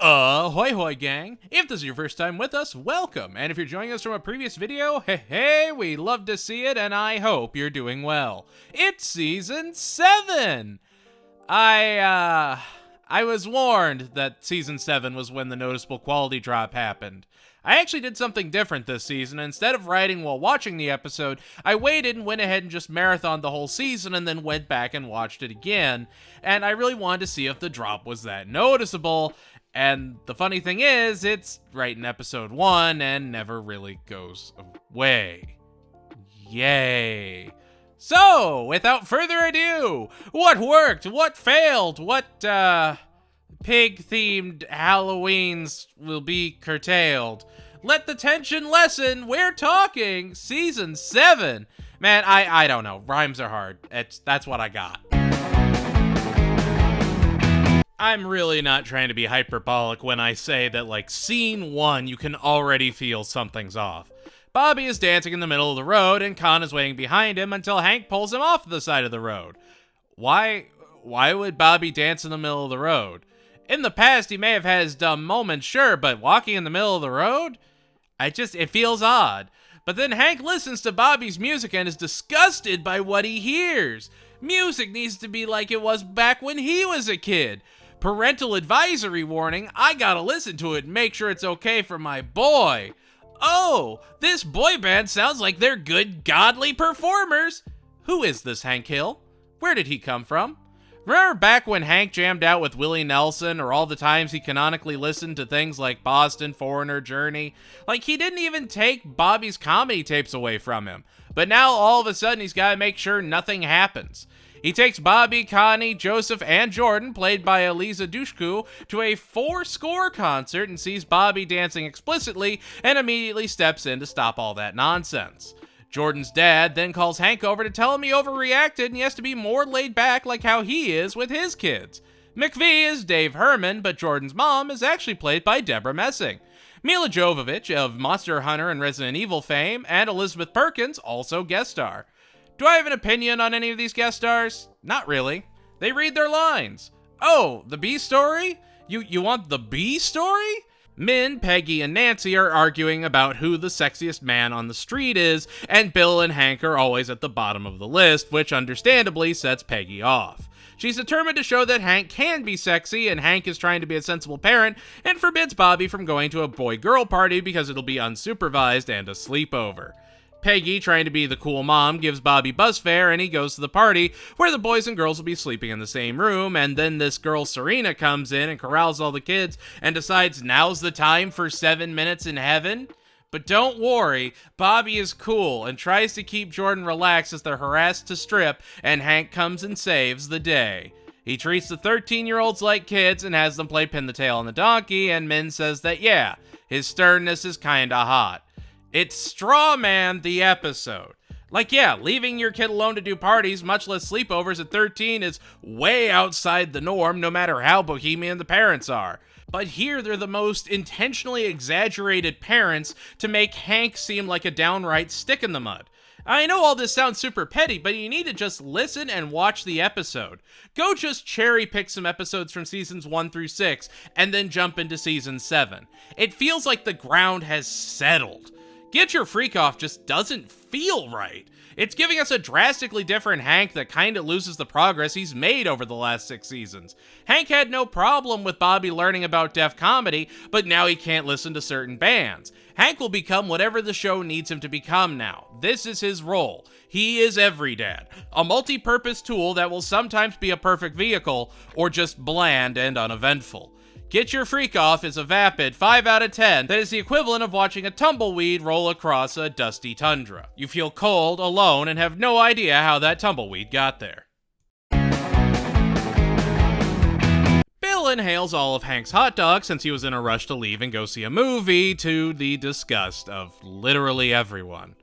Ahoy hoy gang! If this is your first time with us, welcome! And if you're joining us from a previous video, hey, we love to see it and I hope you're doing well. It's Season 7! I was warned that Season 7 was when the noticeable quality drop happened. I actually did something different this season. Instead of writing while watching the episode, I waited and went ahead and just marathoned the whole season and then went back and watched it again. And I really wanted to see if the drop was that noticeable. And the funny thing is, it's right in episode 1 and never really goes away. Yay. So, without further ado, what worked? What failed? What, pig-themed Halloweens will be curtailed? Let the tension lessen. We're talking Season 7. Man, I don't know. Rhymes are hard. That's what I got. I'm really not trying to be hyperbolic when I say that, like, Scene 1, you can already feel something's off. Bobby is dancing in the middle of the road, and Con is waiting behind him until Hank pulls him off the side of the road. Why would Bobby dance in the middle of the road? In the past, he may have had his dumb moments, sure, but walking in the middle of the road? It feels odd. But then Hank listens to Bobby's music and is disgusted by what he hears. Music needs to be like it was back when he was a kid. Parental advisory warning, I gotta listen to it and make sure it's okay for my boy. Oh, this boy band sounds like they're good, godly performers. Who is this Hank Hill? Where did he come from? Remember back when Hank jammed out with Willie Nelson, or all the times he canonically listened to things like Boston, Foreigner, Journey? Like, he didn't even take Bobby's comedy tapes away from him. But now all of a sudden he's gotta make sure nothing happens. He takes Bobby, Connie, Joseph, and Jordan, played by Eliza Dushku, to a 4-score concert and sees Bobby dancing explicitly and immediately steps in to stop all that nonsense. Jordan's dad then calls Hank over to tell him he overreacted and he has to be more laid back like how he is with his kids. McVie is Dave Herman, but Jordan's mom is actually played by Deborah Messing. Mila Jovovich of Monster Hunter and Resident Evil fame, and Elizabeth Perkins also guest star. Do I have an opinion on any of these guest stars? Not really. They read their lines. Oh, the B story? You want the B story? Min, Peggy, and Nancy are arguing about who the sexiest man on the street is, and Bill and Hank are always at the bottom of the list, which understandably sets Peggy off. She's determined to show that Hank can be sexy, and Hank is trying to be a sensible parent, and forbids Bobby from going to a boy-girl party because it'll be unsupervised and a sleepover. Peggy, trying to be the cool mom, gives Bobby bus fare and he goes to the party where the boys and girls will be sleeping in the same room, and then this girl Serena comes in and corrals all the kids and decides now's the time for 7 minutes in heaven. But don't worry, Bobby is cool and tries to keep Jordan relaxed as they're harassed to strip, and Hank comes and saves the day. He treats the 13-year-olds like kids and has them play pin the tail on the donkey, and Min says that yeah, his sternness is kinda hot. It's Straw Man the episode. Like, yeah, leaving your kid alone to do parties, much less sleepovers at 13 is way outside the norm, no matter how bohemian the parents are. But here they're the most intentionally exaggerated parents to make Hank seem like a downright stick in the mud. I know all this sounds super petty, but you need to just listen and watch the episode. Go just cherry pick some episodes from seasons 1 through 6, and then jump into season 7. It feels like the ground has settled. Get Your Freak Off just doesn't feel right. It's giving us a drastically different Hank that kinda loses the progress he's made over the last 6 seasons. Hank had no problem with Bobby learning about deaf comedy, but now he can't listen to certain bands. Hank will become whatever the show needs him to become now. This is his role. He is every dad, a multi-purpose tool that will sometimes be a perfect vehicle, or just bland and uneventful. Get Your Freak Off is a vapid 5 out of 10 that is the equivalent of watching a tumbleweed roll across a dusty tundra. You feel cold, alone, and have no idea how that tumbleweed got there. Bill inhales all of Hank's hot dogs since he was in a rush to leave and go see a movie, to the disgust of literally everyone.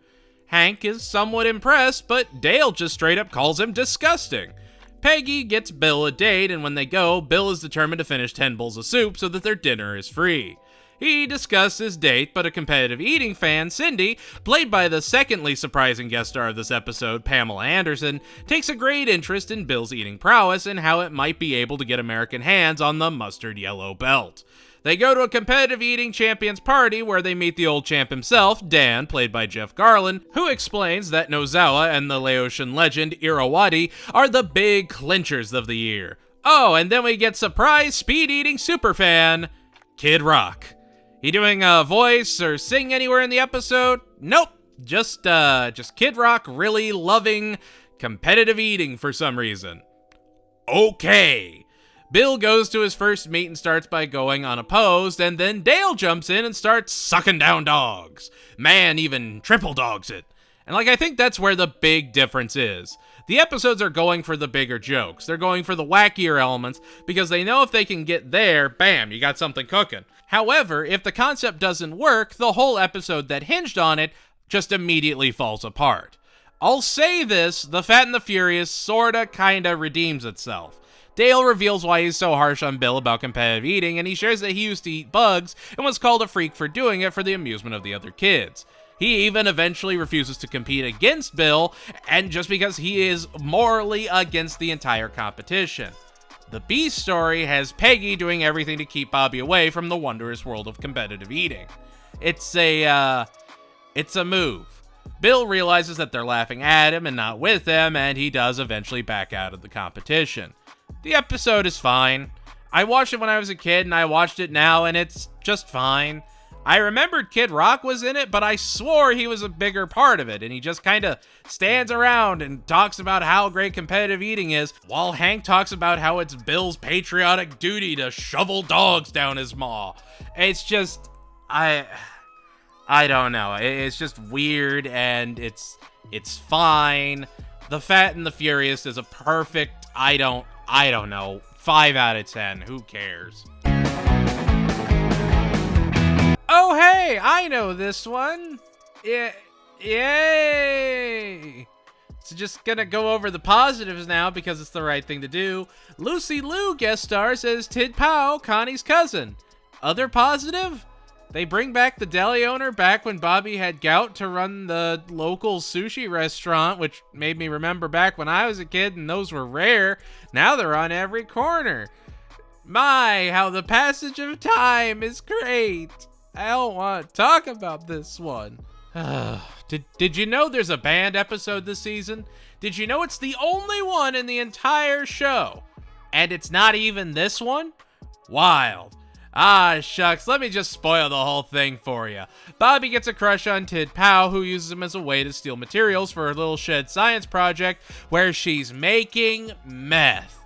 Hank is somewhat impressed, but Dale just straight up calls him disgusting. Peggy gets Bill a date, and when they go, Bill is determined to finish 10 bowls of soup so that their dinner is free. He discussed his date, but a competitive eating fan, Cindy, played by the secondly surprising guest star of this episode, Pamela Anderson, takes a great interest in Bill's eating prowess and how it might be able to get American hands on the mustard yellow belt. They go to a competitive eating champions party where they meet the old champ himself, Dan, played by Jeff Garlin, who explains that Nozawa and the Laotian legend Irrawaddy are the big clinchers of the year. Oh, and then we get surprise speed-eating superfan, Kid Rock. He doing a voice or sing anywhere in the episode? Nope. Just Kid Rock really loving competitive eating for some reason. Okay. Bill goes to his first meet and starts by going unopposed, and then Dale jumps in and starts sucking down dogs. Man even triple dogs it. And I think that's where the big difference is. The episodes are going for the bigger jokes. They're going for the wackier elements because they know if they can get there, bam, you got something cooking. However, if the concept doesn't work, the whole episode that hinged on it just immediately falls apart. I'll say this, The Fat and the Furious sorta kinda redeems itself. Dale reveals why he's so harsh on Bill about competitive eating, and he shares that he used to eat bugs and was called a freak for doing it for the amusement of the other kids. He even eventually refuses to compete against Bill, and just because he is morally against the entire competition. The B story has Peggy doing everything to keep Bobby away from the wondrous world of competitive eating. It's a move. Bill realizes that they're laughing at him and not with him, and he does eventually back out of the competition. The episode is fine. I watched it when I was a kid, and I watched it now, and it's just fine. I remembered Kid Rock was in it, but I swore he was a bigger part of it, and he just kind of stands around and talks about how great competitive eating is, while Hank talks about how it's Bill's patriotic duty to shovel dogs down his maw. It's just, I don't know. It's just weird, and it's fine. The Fat and the Furious is a perfect, I don't know, 5 out of 10. Who cares? Oh, hey, I know this one. Yay! So just gonna go over the positives now because it's the right thing to do. Lucy Liu guest stars as Tid Pao, Connie's cousin. Other positive? They bring back the deli owner back when Bobby had gout to run the local sushi restaurant, which made me remember back when I was a kid and those were rare. Now they're on every corner. My, how the passage of time is great. I don't want to talk about this one. Did you know there's a band episode this season? Did you know it's the only one in the entire show? And it's not even this one? Wild. Ah, shucks, let me just spoil the whole thing for you. Bobby gets a crush on Tid Pao, who uses him as a way to steal materials for her little shed science project where she's making meth.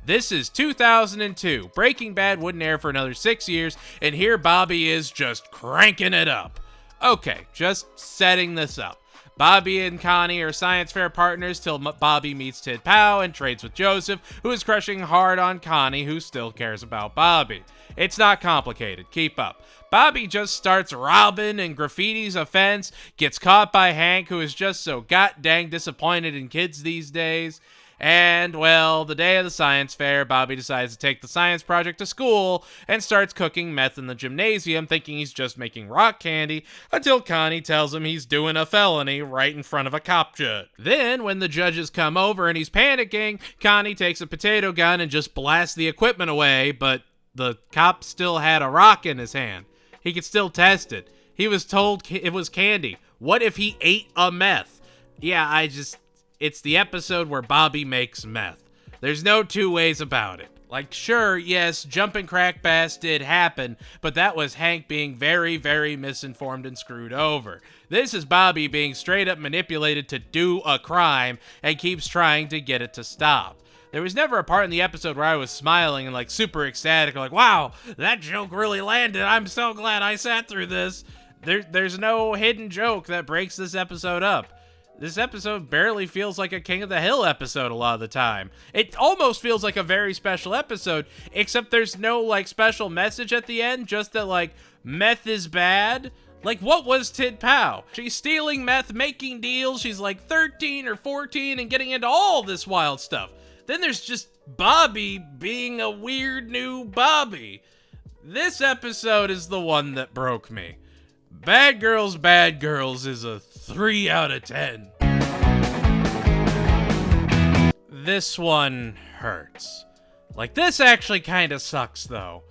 This is 2002. Breaking Bad wouldn't air for another 6 years, and here Bobby is just cranking it up. Okay, just setting this up. Bobby and Connie are science fair partners till Bobby meets Tid Pao and trades with Joseph, who is crushing hard on Connie, who still cares about Bobby. It's not complicated. Keep up. Bobby just starts robbing and graffitis a fence, gets caught by Hank, who is just so god-dang disappointed in kids these days. And, well, the day of the science fair, Bobby decides to take the science project to school and starts cooking meth in the gymnasium, thinking he's just making rock candy, until Connie tells him he's doing a felony right in front of a cop judge. Then, when the judges come over and he's panicking, Connie takes a potato gun and just blasts the equipment away, but the cop still had a rock in his hand. He could still test it. He was told it was candy. What if he ate a meth? Yeah, it's the episode where Bobby makes meth. There's no two ways about it. Like, sure, yes, jumping crack bass did happen, but that was Hank being very, very misinformed and screwed over. This is Bobby being straight up manipulated to do a crime and keeps trying to get it to stop. There was never a part in the episode where I was smiling and like super ecstatic, like, wow, that joke really landed. I'm so glad I sat through this. There's no hidden joke that breaks this episode up. This episode barely feels like a King of the Hill episode a lot of the time. It almost feels like a very special episode, except there's no, like, special message at the end, just that, like, meth is bad. Like, what was Tid Pao? She's stealing meth, making deals, she's like 13 or 14 and getting into all this wild stuff. Then there's just Bobby being a weird new Bobby. This episode is the one that broke me. Bad Girls is a 3 out of 10. This one hurts. Like, this actually kind of sucks, though.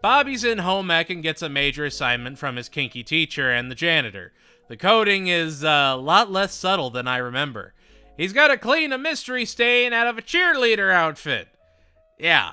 Bobby's in home ec and gets a major assignment from his kinky teacher and the janitor. The coding is a lot less subtle than I remember. He's got to clean a mystery stain out of a cheerleader outfit. Yeah,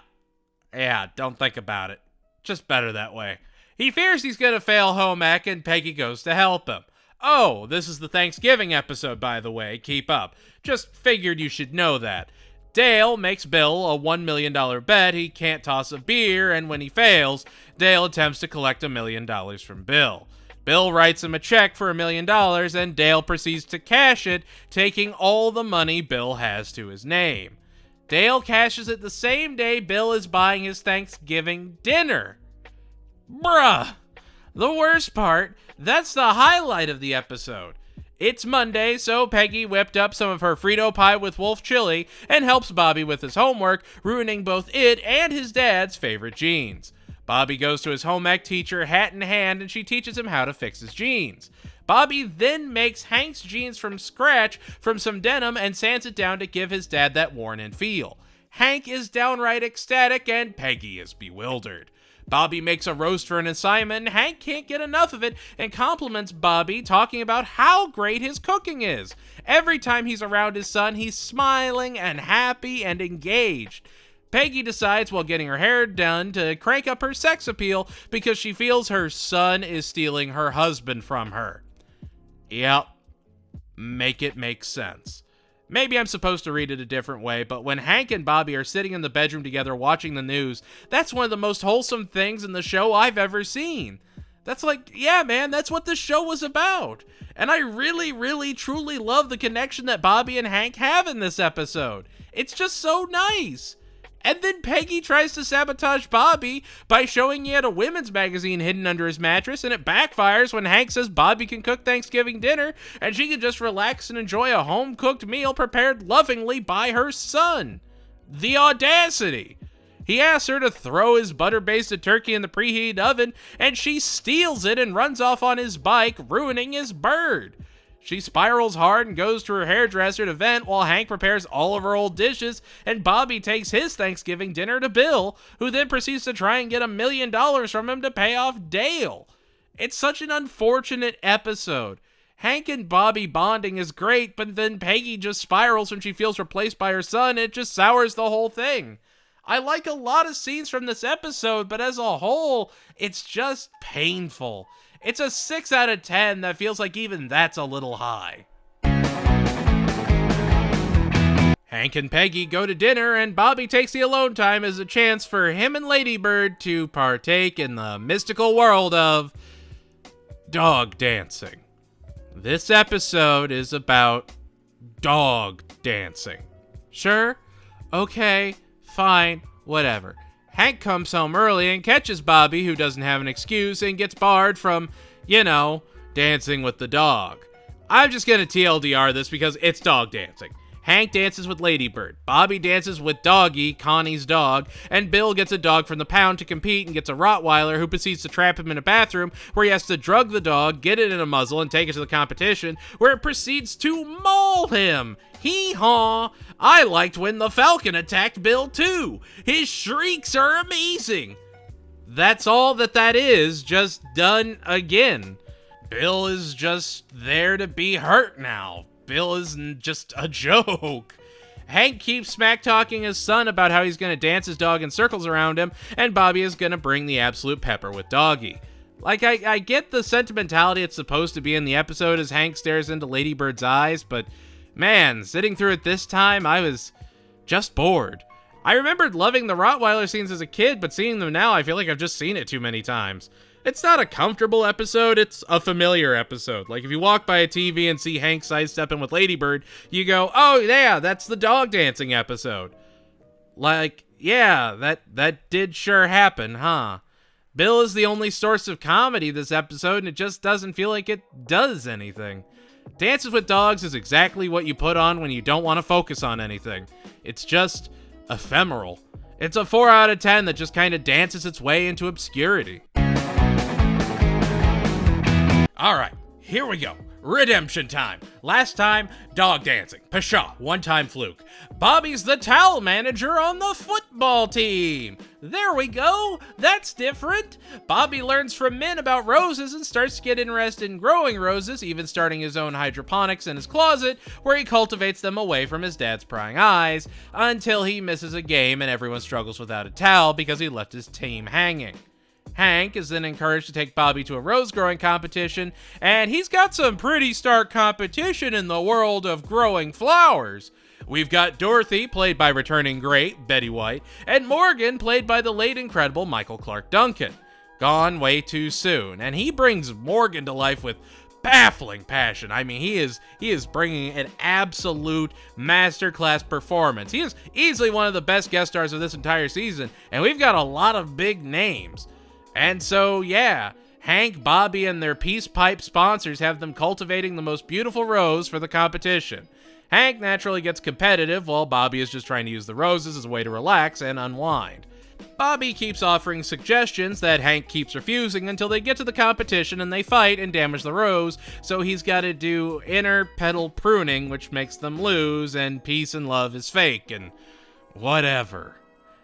don't think about it. Just better that way. He fears he's going to fail home ec and Peggy goes to help him. Oh, this is the Thanksgiving episode, by the way. Keep up. Just figured you should know that. Dale makes Bill a $1 million bet he can't toss a beer, and when he fails, Dale attempts to collect $1 million from Bill. Bill writes him a check for $1 million, and Dale proceeds to cash it, taking all the money Bill has to his name. Dale cashes it the same day Bill is buying his Thanksgiving dinner. Bruh! The worst part, that's the highlight of the episode. It's Monday, so Peggy whipped up some of her Frito pie with wolf chili and helps Bobby with his homework, ruining both it and his dad's favorite jeans. Bobby goes to his home ec teacher hat in hand and she teaches him how to fix his jeans. Bobby then makes Hank's jeans from scratch from some denim and sands it down to give his dad that worn-in feel. Hank is downright ecstatic and Peggy is bewildered. Bobby makes a roast for an assignment, and Hank can't get enough of it and compliments Bobby, talking about how great his cooking is. Every time he's around his son, he's smiling and happy and engaged. Peggy decides while getting her hair done to crank up her sex appeal because she feels her son is stealing her husband from her. Yep, make it make sense. Maybe I'm supposed to read it a different way, but when Hank and Bobby are sitting in the bedroom together watching the news, that's one of the most wholesome things in the show I've ever seen. That's like, yeah, man, that's what the show was about. And I really, really, truly love the connection that Bobby and Hank have in this episode. It's just so nice. And then Peggy tries to sabotage Bobby by showing he had a women's magazine hidden under his mattress, and it backfires when Hank says Bobby can cook Thanksgiving dinner and she can just relax and enjoy a home-cooked meal prepared lovingly by her son. The audacity! He asks her to throw his butter-basted turkey in the preheated oven, and she steals it and runs off on his bike, ruining his bird. She spirals hard and goes to her hairdresser to vent while Hank prepares all of her old dishes, and Bobby takes his Thanksgiving dinner to Bill, who then proceeds to try and get $1 million from him to pay off Dale. It's such an unfortunate episode. Hank and Bobby bonding is great, but then Peggy just spirals when she feels replaced by her son, and it just sours the whole thing. I like a lot of scenes from this episode, but as a whole, it's just painful. It's a 6 out of 10 that feels like even that's a little high. Hank and Peggy go to dinner, and Bobby takes the alone time as a chance for him and Ladybird to partake in the mystical world of dog dancing. This episode is about dog dancing. Sure? Okay, fine, whatever. Hank comes home early and catches Bobby, who doesn't have an excuse, and gets barred from, dancing with the dog. I'm just gonna TLDR this because it's dog dancing. Hank dances with Ladybird, Bobby dances with Doggy, Connie's dog, and Bill gets a dog from the pound to compete and gets a Rottweiler who proceeds to trap him in a bathroom where he has to drug the dog, get it in a muzzle, and take it to the competition where it proceeds to maul him. Hee-haw! I liked when the Falcon attacked Bill too. His shrieks are amazing. That's all that is, just done again. Bill is just there to be hurt now. Bill isn't just a joke. Hank keeps smack-talking his son about how he's going to dance his dog in circles around him, and Bobby is going to bring the absolute pepper with Doggy. Like, I get the sentimentality it's supposed to be in the episode as Hank stares into Ladybird's eyes, but man, sitting through it this time, I was just bored. I remembered loving the Rottweiler scenes as a kid, but seeing them now, I feel like I've just seen it too many times. It's not a comfortable episode, it's a familiar episode. Like, if you walk by a TV and see Hank sidestepping with Ladybird, you go, oh yeah, that's the dog dancing episode. Like, yeah, that did sure happen, huh? Bill is the only source of comedy this episode, and it just doesn't feel like it does anything. Dances with Dogs is exactly what you put on when you don't want to focus on anything. It's just ephemeral. It's a 4 out of 10 that just kind of dances its way into obscurity. Alright, here we go. Redemption time. Last time, dog dancing. Pshaw, one-time fluke. Bobby's the towel manager on the football team. There we go. That's different. Bobby learns from Min about roses and starts to get interested in growing roses, even starting his own hydroponics in his closet, where he cultivates them away from his dad's prying eyes, until he misses a game and everyone struggles without a towel because he left his team hanging. Hank is then encouraged to take Bobby to a rose growing competition, and he's got some pretty stark competition in the world of growing flowers. We've got Dorothy, played by returning great Betty White, and Morgan, played by the late incredible Michael Clark Duncan. Gone way too soon, and he brings Morgan to life with baffling passion. I mean, he is bringing an absolute masterclass performance. He is easily one of the best guest stars of this entire season, and we've got a lot of big names. And so, yeah, Hank, Bobby, and their peace pipe sponsors have them cultivating the most beautiful rose for the competition. Hank naturally gets competitive, while Bobby is just trying to use the roses as a way to relax and unwind. Bobby keeps offering suggestions that Hank keeps refusing until they get to the competition and they fight and damage the rose, so he's got to do inner petal pruning, which makes them lose, and peace and love is fake, and whatever.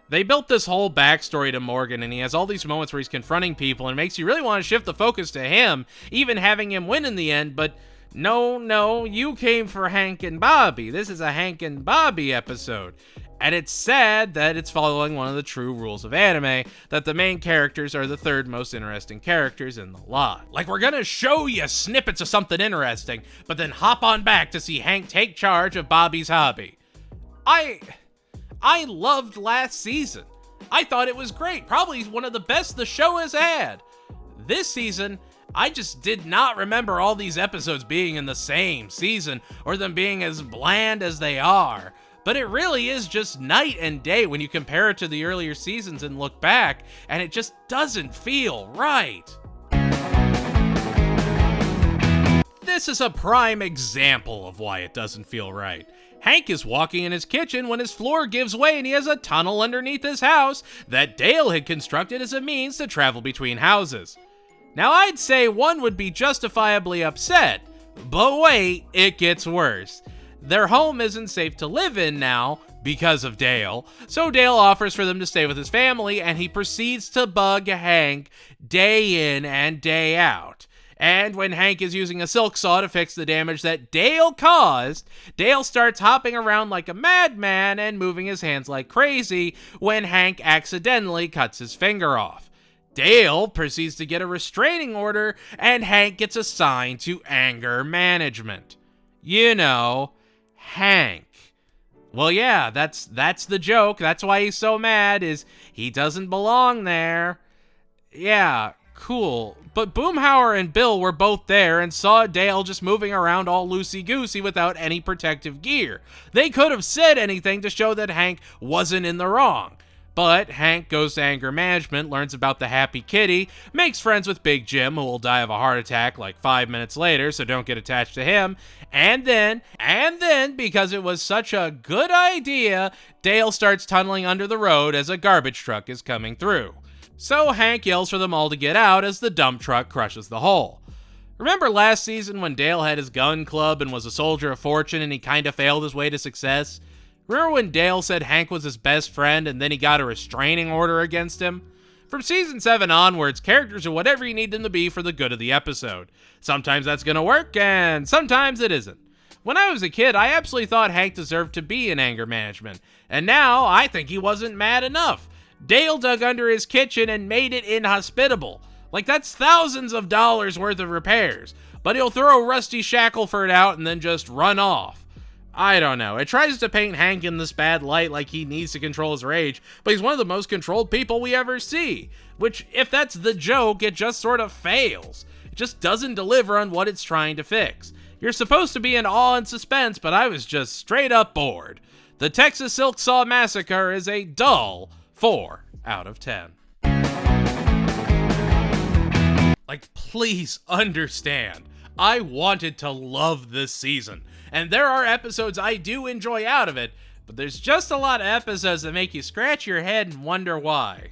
They built this whole backstory to Morgan, and he has all these moments where he's confronting people, and it makes you really want to shift the focus to him, even having him win in the end, but no, you came for Hank and Bobby. This is a Hank and Bobby episode. And it's sad that it's following one of the true rules of anime, that the main characters are the third most interesting characters in the lot. Like, we're gonna show you snippets of something interesting, but then hop on back to see Hank take charge of Bobby's hobby. I loved last season. I thought it was great. Probably one of the best the show has had. This season, I just did not remember all these episodes being in the same season or them being as bland as they are. But it really is just night and day when you compare it to the earlier seasons and look back, and it just doesn't feel right. This is a prime example of why it doesn't feel right. Hank is walking in his kitchen when his floor gives way and he has a tunnel underneath his house that Dale had constructed as a means to travel between houses. Now, I'd say one would be justifiably upset, but wait, it gets worse. Their home isn't safe to live in now because of Dale, so Dale offers for them to stay with his family, and he proceeds to bug Hank day in and day out. And when Hank is using a silk saw to fix the damage that Dale caused, Dale starts hopping around like a madman and moving his hands like crazy when Hank accidentally cuts his finger off. Dale proceeds to get a restraining order, and Hank gets assigned to anger management. You know, Hank. Well, yeah, that's the joke. That's why he's so mad, is he doesn't belong there. Yeah, cool. But Boomhauer and Bill were both there and saw Dale just moving around all loosey-goosey without any protective gear. They could have said anything to show that Hank wasn't in the wrong. But Hank goes to anger management, learns about the happy kitty, makes friends with Big Jim, who will die of a heart attack like 5 minutes later, so don't get attached to him. And then, because it was such a good idea, Dale starts tunneling under the road as a garbage truck is coming through. So Hank yells for them all to get out as the dump truck crushes the hole. Remember last season when Dale had his gun club and was a soldier of fortune and he kinda failed his way to success? Remember when Dale said Hank was his best friend and then he got a restraining order against him? From season 7 onwards, characters are whatever you need them to be for the good of the episode. Sometimes that's gonna work, and sometimes it isn't. When I was a kid, I absolutely thought Hank deserved to be in anger management, and now I think he wasn't mad enough. Dale dug under his kitchen and made it inhospitable. Like, that's thousands of dollars worth of repairs, but he'll throw Rusty Shackleford out and then just run off. I don't know. It tries to paint Hank in this bad light like he needs to control his rage, but he's one of the most controlled people we ever see. Which, if that's the joke, it just sort of fails. It just doesn't deliver on what it's trying to fix. You're supposed to be in awe and suspense, but I was just straight up bored. The Texas Silk Saw Massacre is a dull 4 out of 10. Like, please understand. I wanted to love this season, and there are episodes I do enjoy out of it, but there's just a lot of episodes that make you scratch your head and wonder why.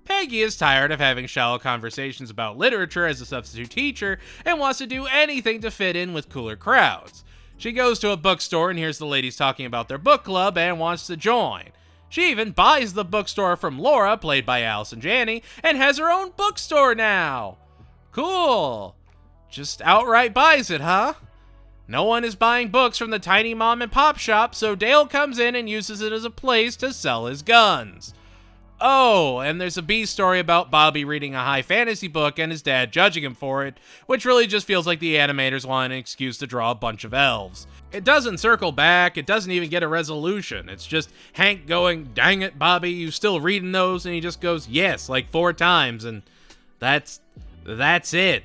Peggy is tired of having shallow conversations about literature as a substitute teacher and wants to do anything to fit in with cooler crowds. She goes to a bookstore and hears the ladies talking about their book club and wants to join. She even buys the bookstore from Laura, played by Allison Janney, and has her own bookstore now. Cool. Just outright buys it, huh? No one is buying books from the tiny mom and pop shop, so Dale comes in and uses it as a place to sell his guns. Oh, and there's a B story about Bobby reading a high fantasy book and his dad judging him for it, which really just feels like the animators want an excuse to draw a bunch of elves. It doesn't circle back, it doesn't even get a resolution. It's just Hank going, "Dang it, Bobby, you still reading those?" And he just goes, "Yes," like 4 times, and that's it.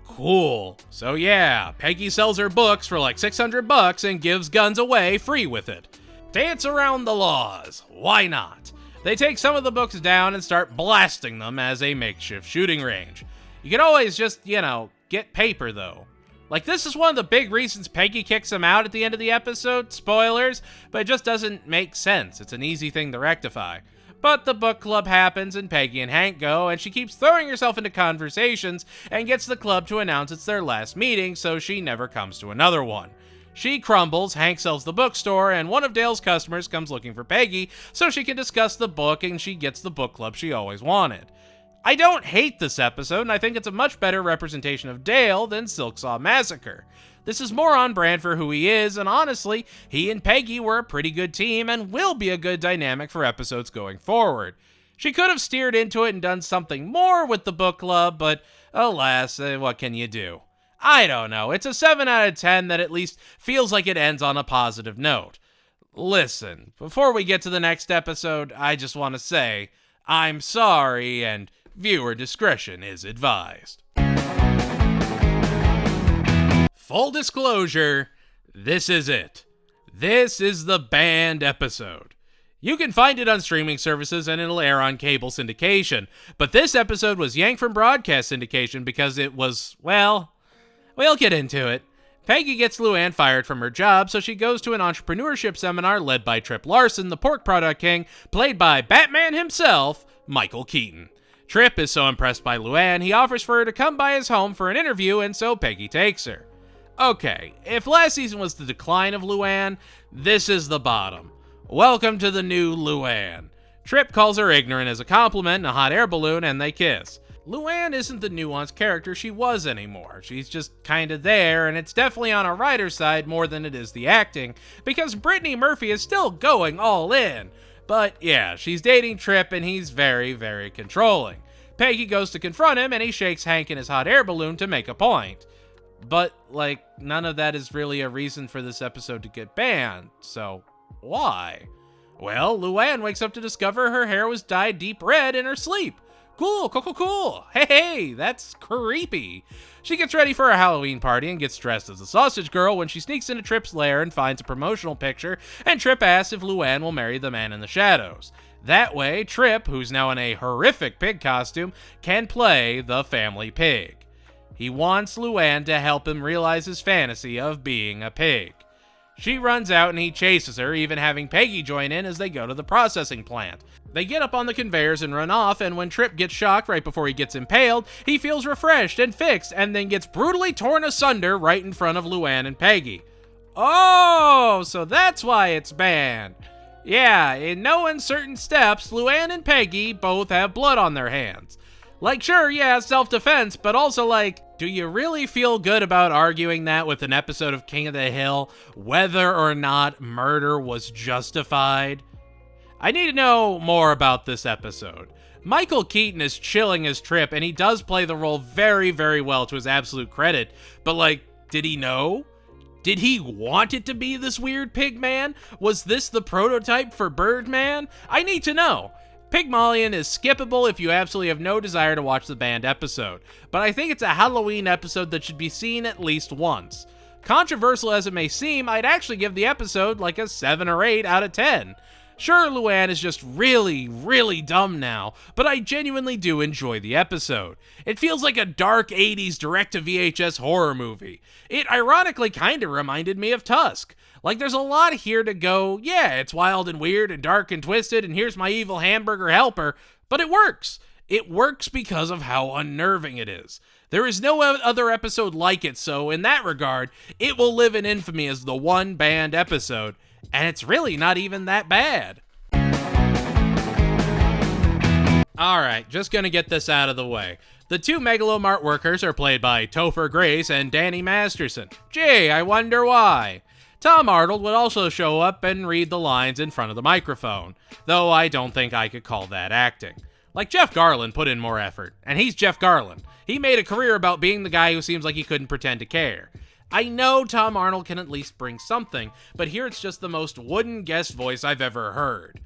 Cool. So yeah, Peggy sells her books for like $600 and gives guns away free with it. Dance around the laws. Why not? They take some of the books down and start blasting them as a makeshift shooting range. You can always just, get paper though. Like, this is one of the big reasons Peggy kicks him out at the end of the episode. Spoilers, but it just doesn't make sense. It's an easy thing to rectify. But the book club happens and Peggy and Hank go, and she keeps throwing herself into conversations and gets the club to announce it's their last meeting, so she never comes to another one. She crumbles, Hank sells the bookstore, and one of Dale's customers comes looking for Peggy so she can discuss the book, and she gets the book club she always wanted. I don't hate this episode, and I think it's a much better representation of Dale than Silksaw Massacre. This is more on brand for who he is, and honestly, he and Peggy were a pretty good team and will be a good dynamic for episodes going forward. She could have steered into it and done something more with the book club, but alas, what can you do? I don't know, it's a 7 out of 10 that at least feels like it ends on a positive note. Listen, before we get to the next episode, I just want to say, I'm sorry, and viewer discretion is advised. Full disclosure, this is it. This is the banned episode. You can find it on streaming services and it'll air on cable syndication, but this episode was yanked from broadcast syndication because it was, well, we'll get into it. Peggy gets Luanne fired from her job, so she goes to an entrepreneurship seminar led by Trip Larson, the pork product king, played by Batman himself, Michael Keaton. Trip is so impressed by Luanne, he offers for her to come by his home for an interview, and so Peggy takes her. Okay, if last season was the decline of Luanne, this is the bottom. Welcome to the new Luanne. Trip calls her ignorant as a compliment and a hot air balloon, and they kiss. Luanne isn't the nuanced character she was anymore. She's just kinda there, and it's definitely on a writer's side more than it is the acting, because Brittany Murphy is still going all in. But yeah, she's dating Trip, and he's very, very controlling. Peggy goes to confront him, and he shakes Hank in his hot air balloon to make a point. But, none of that is really a reason for this episode to get banned, so why? Well, Luanne wakes up to discover her hair was dyed deep red in her sleep. Cool. Hey, that's creepy. She gets ready for a Halloween party and gets dressed as a sausage girl when she sneaks into Trip's lair and finds a promotional picture, and Trip asks if Luanne will marry the man in the shadows. That way, Trip, who's now in a horrific pig costume, can play the family pig. He wants Luanne to help him realize his fantasy of being a pig. She runs out and he chases her, even having Peggy join in as they go to the processing plant. They get up on the conveyors and run off, and when Trip gets shocked right before he gets impaled, he feels refreshed and fixed, and then gets brutally torn asunder right in front of Luanne and Peggy. Oh, so that's why it's banned. Yeah, in no uncertain steps, Luanne and Peggy both have blood on their hands. Sure, yeah, self-defense, but also do you really feel good about arguing that with an episode of King of the Hill, whether or not murder was justified? I need to know more about this episode. Michael Keaton is chilling as Trip, and he does play the role very, very well to his absolute credit, but did he know? Did he want it to be this weird pig man? Was this the prototype for Birdman? I need to know. Pigmalion is skippable if you absolutely have no desire to watch the banned episode, but I think it's a Halloween episode that should be seen at least once. Controversial as it may seem, I'd actually give the episode a 7 or 8 out of 10. Sure, Luanne is just really, really dumb now, but I genuinely do enjoy the episode. It feels like a dark 80s direct-to-VHS horror movie. It ironically kinda reminded me of Tusk. There's a lot here to go, yeah, it's wild and weird and dark and twisted, and here's my evil hamburger helper, But it works. It works because of how unnerving it is. There is no other episode like it, so in that regard, it will live in infamy as the one banned episode, and it's really not even that bad. Alright, just gonna get this out of the way. The two Megalomart workers are played by Topher Grace and Danny Masterson. Gee, I wonder why. Tom Arnold would also show up and read the lines in front of the microphone, though I don't think I could call that acting. Like Jeff Garlin put in more effort, and he's Jeff Garlin. He made a career about being the guy who seems like he couldn't pretend to care. I know Tom Arnold can at least bring something, but here it's just the most wooden guest voice I've ever heard.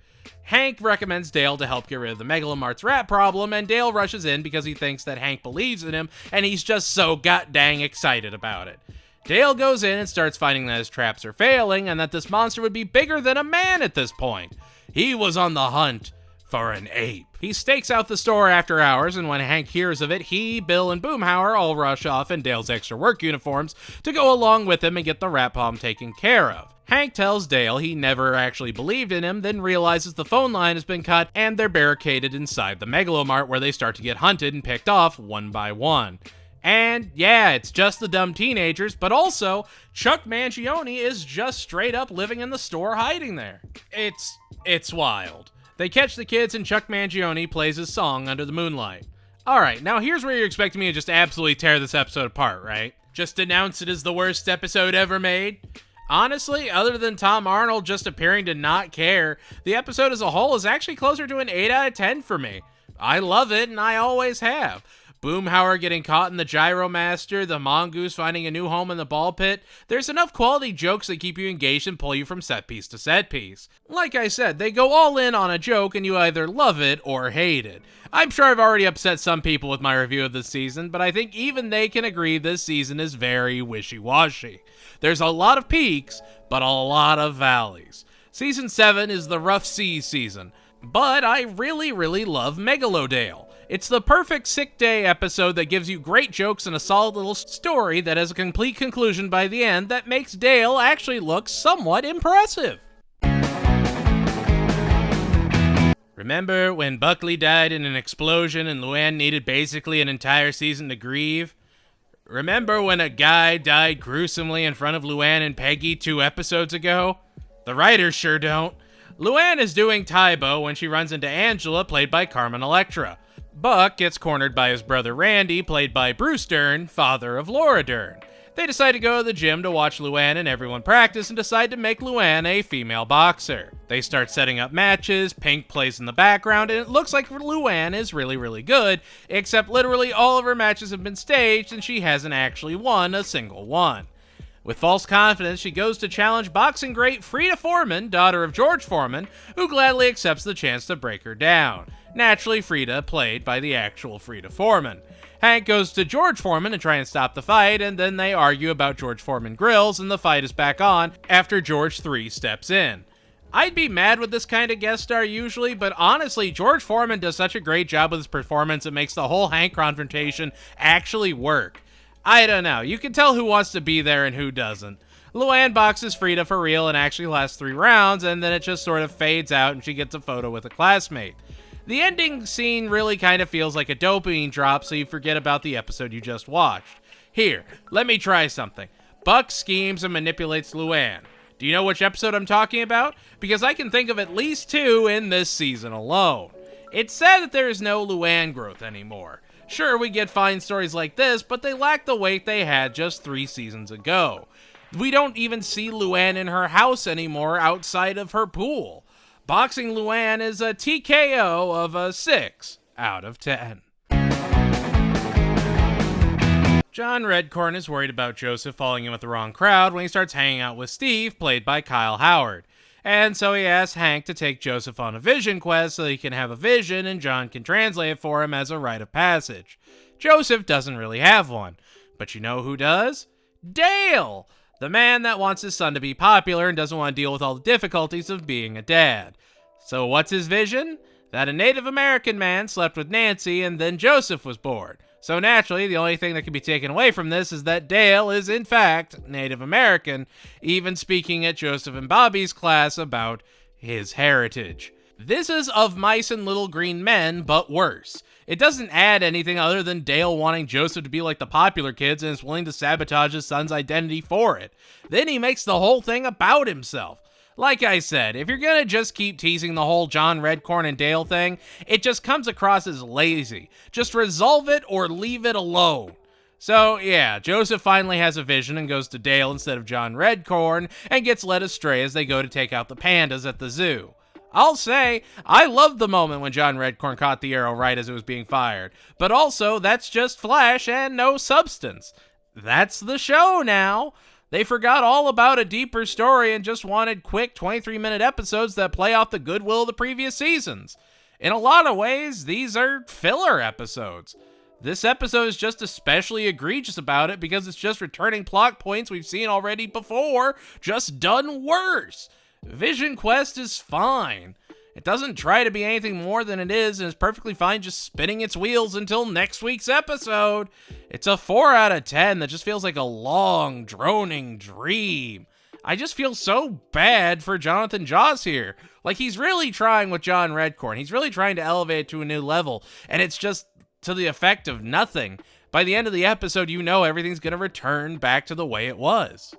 Hank recommends Dale to help get rid of the Megalomart's rat problem, and Dale rushes in because he thinks that Hank believes in him, and he's just so god-dang excited about it. Dale goes in and starts finding that his traps are failing, and that this monster would be bigger than a man at this point. He was on the hunt for an ape. He stakes out the store after hours, and when Hank hears of it, he, Bill, and Boomhauer all rush off in Dale's extra work uniforms to go along with him and get the rat bomb taken care of. Hank tells Dale he never actually believed in him, then realizes the phone line has been cut and they're barricaded inside the Megalomart, where they start to get hunted and picked off one by one. And yeah, it's just the dumb teenagers, but also Chuck Mangione is just straight up living in the store hiding there. It's wild. They catch the kids and Chuck Mangione plays his song under the moonlight. Alright, now here's where you're expecting me to just absolutely tear this episode apart, right? Just announce it as the worst episode ever made? Honestly, other than Tom Arnold just appearing to not care, the episode as a whole is actually closer to an 8 out of 10 for me. I love it, and I always have. Boomhauer getting caught in the Gyromaster, the mongoose finding a new home in the ball pit. There's enough quality jokes that keep you engaged and pull you from set piece to set piece. Like I said, they go all in on a joke and you either love it or hate it. I'm sure I've already upset some people with my review of this season, but I think even they can agree this season is very wishy-washy. There's a lot of peaks, but a lot of valleys. Season 7 is the rough seas season, but I really love Megalo Dale. It's the perfect sick day episode that gives you great jokes and a solid little story that has a complete conclusion by the end that makes Dale actually look somewhat impressive. Remember when Buckley died in an explosion and Luanne needed basically an entire season to grieve? Remember when a guy died gruesomely in front of Luanne and Peggy 2 episodes ago? The writers sure don't. Luanne is doing Tybo when she runs into Angela, played by Carmen Electra. Buck gets cornered by his brother Randy, played by Bruce Dern, father of Laura Dern. They decide to go to the gym to watch Luanne and everyone practice and decide to make Luanne a female boxer. They start setting up matches, Pink plays in the background, and it looks like Luanne is really good, except literally all of her matches have been staged and she hasn't actually won a single one. With false confidence, she goes to challenge boxing great Frida Foreman, daughter of George Foreman, who gladly accepts the chance to break her down. Naturally, Frida played by the actual Frida Foreman. Hank goes to George Foreman to try and stop the fight, and then they argue about George Foreman grills, and the fight is back on after George 3 steps in. I'd be mad with this kind of guest star usually, but honestly, George Foreman does such a great job with his performance, it makes the whole Hank confrontation actually work. I don't know, you can tell who wants to be there and who doesn't. Luanne boxes Frida for real and actually lasts 3 rounds, and then it just sort of fades out and she gets a photo with a classmate. The ending scene really kind of feels like a dopamine drop, so you forget about the episode you just watched. Here, let me try something. Buck schemes and manipulates Luanne. Do you know which episode I'm talking about? Because I can think of at least 2 in this season alone. It's sad that there is no Luanne growth anymore. Sure, we get fine stories like this, but they lack the weight they had just 3 seasons ago. We don't even see Luanne in her house anymore outside of her pool. Boxing Luanne is a TKO of a 6 out of 10. John Redcorn is worried about Joseph falling in with the wrong crowd when he starts hanging out with Steve, played by Kyle Howard. And so he asks Hank to take Joseph on a vision quest so he can have a vision and John can translate it for him as a rite of passage. Joseph doesn't really have one. But you know who does? Dale! The man that wants his son to be popular and doesn't want to deal with all the difficulties of being a dad. So what's his vision? That a Native American man slept with Nancy and then Joseph was born. So naturally, the only thing that can be taken away from this is that Dale is in fact Native American, even speaking at Joseph and Bobby's class about his heritage. This is Of Mice and Little Green Men, but worse. It doesn't add anything other than Dale wanting Joseph to be like the popular kids and is willing to sabotage his son's identity for it. Then he makes the whole thing about himself. Like I said, if you're gonna just keep teasing the whole John Redcorn and Dale thing, it just comes across as lazy. Just resolve it or leave it alone. So yeah, Joseph finally has a vision and goes to Dale instead of John Redcorn and gets led astray as they go to take out the pandas at the zoo. I'll say, I loved the moment when John Redcorn caught the arrow right as it was being fired, but also that's just flash and no substance. That's the show now. They forgot all about a deeper story and just wanted quick 23-minute episodes that play off the goodwill of the previous seasons. In a lot of ways, these are filler episodes. This episode is just especially egregious about it because it's just returning plot points we've seen already before, just done worse. Vision Quest is fine. It doesn't try to be anything more than it is and is perfectly fine just spinning its wheels until next week's episode. It's a 4 out of 10 that just feels like a long, droning dream. I just feel so bad for Jonathan Joss here. Like, he's really trying with John Redcorn. He's really trying to elevate it to a new level, and it's just to the effect of nothing. By the end of the episode, you know everything's going to return back to the way it was.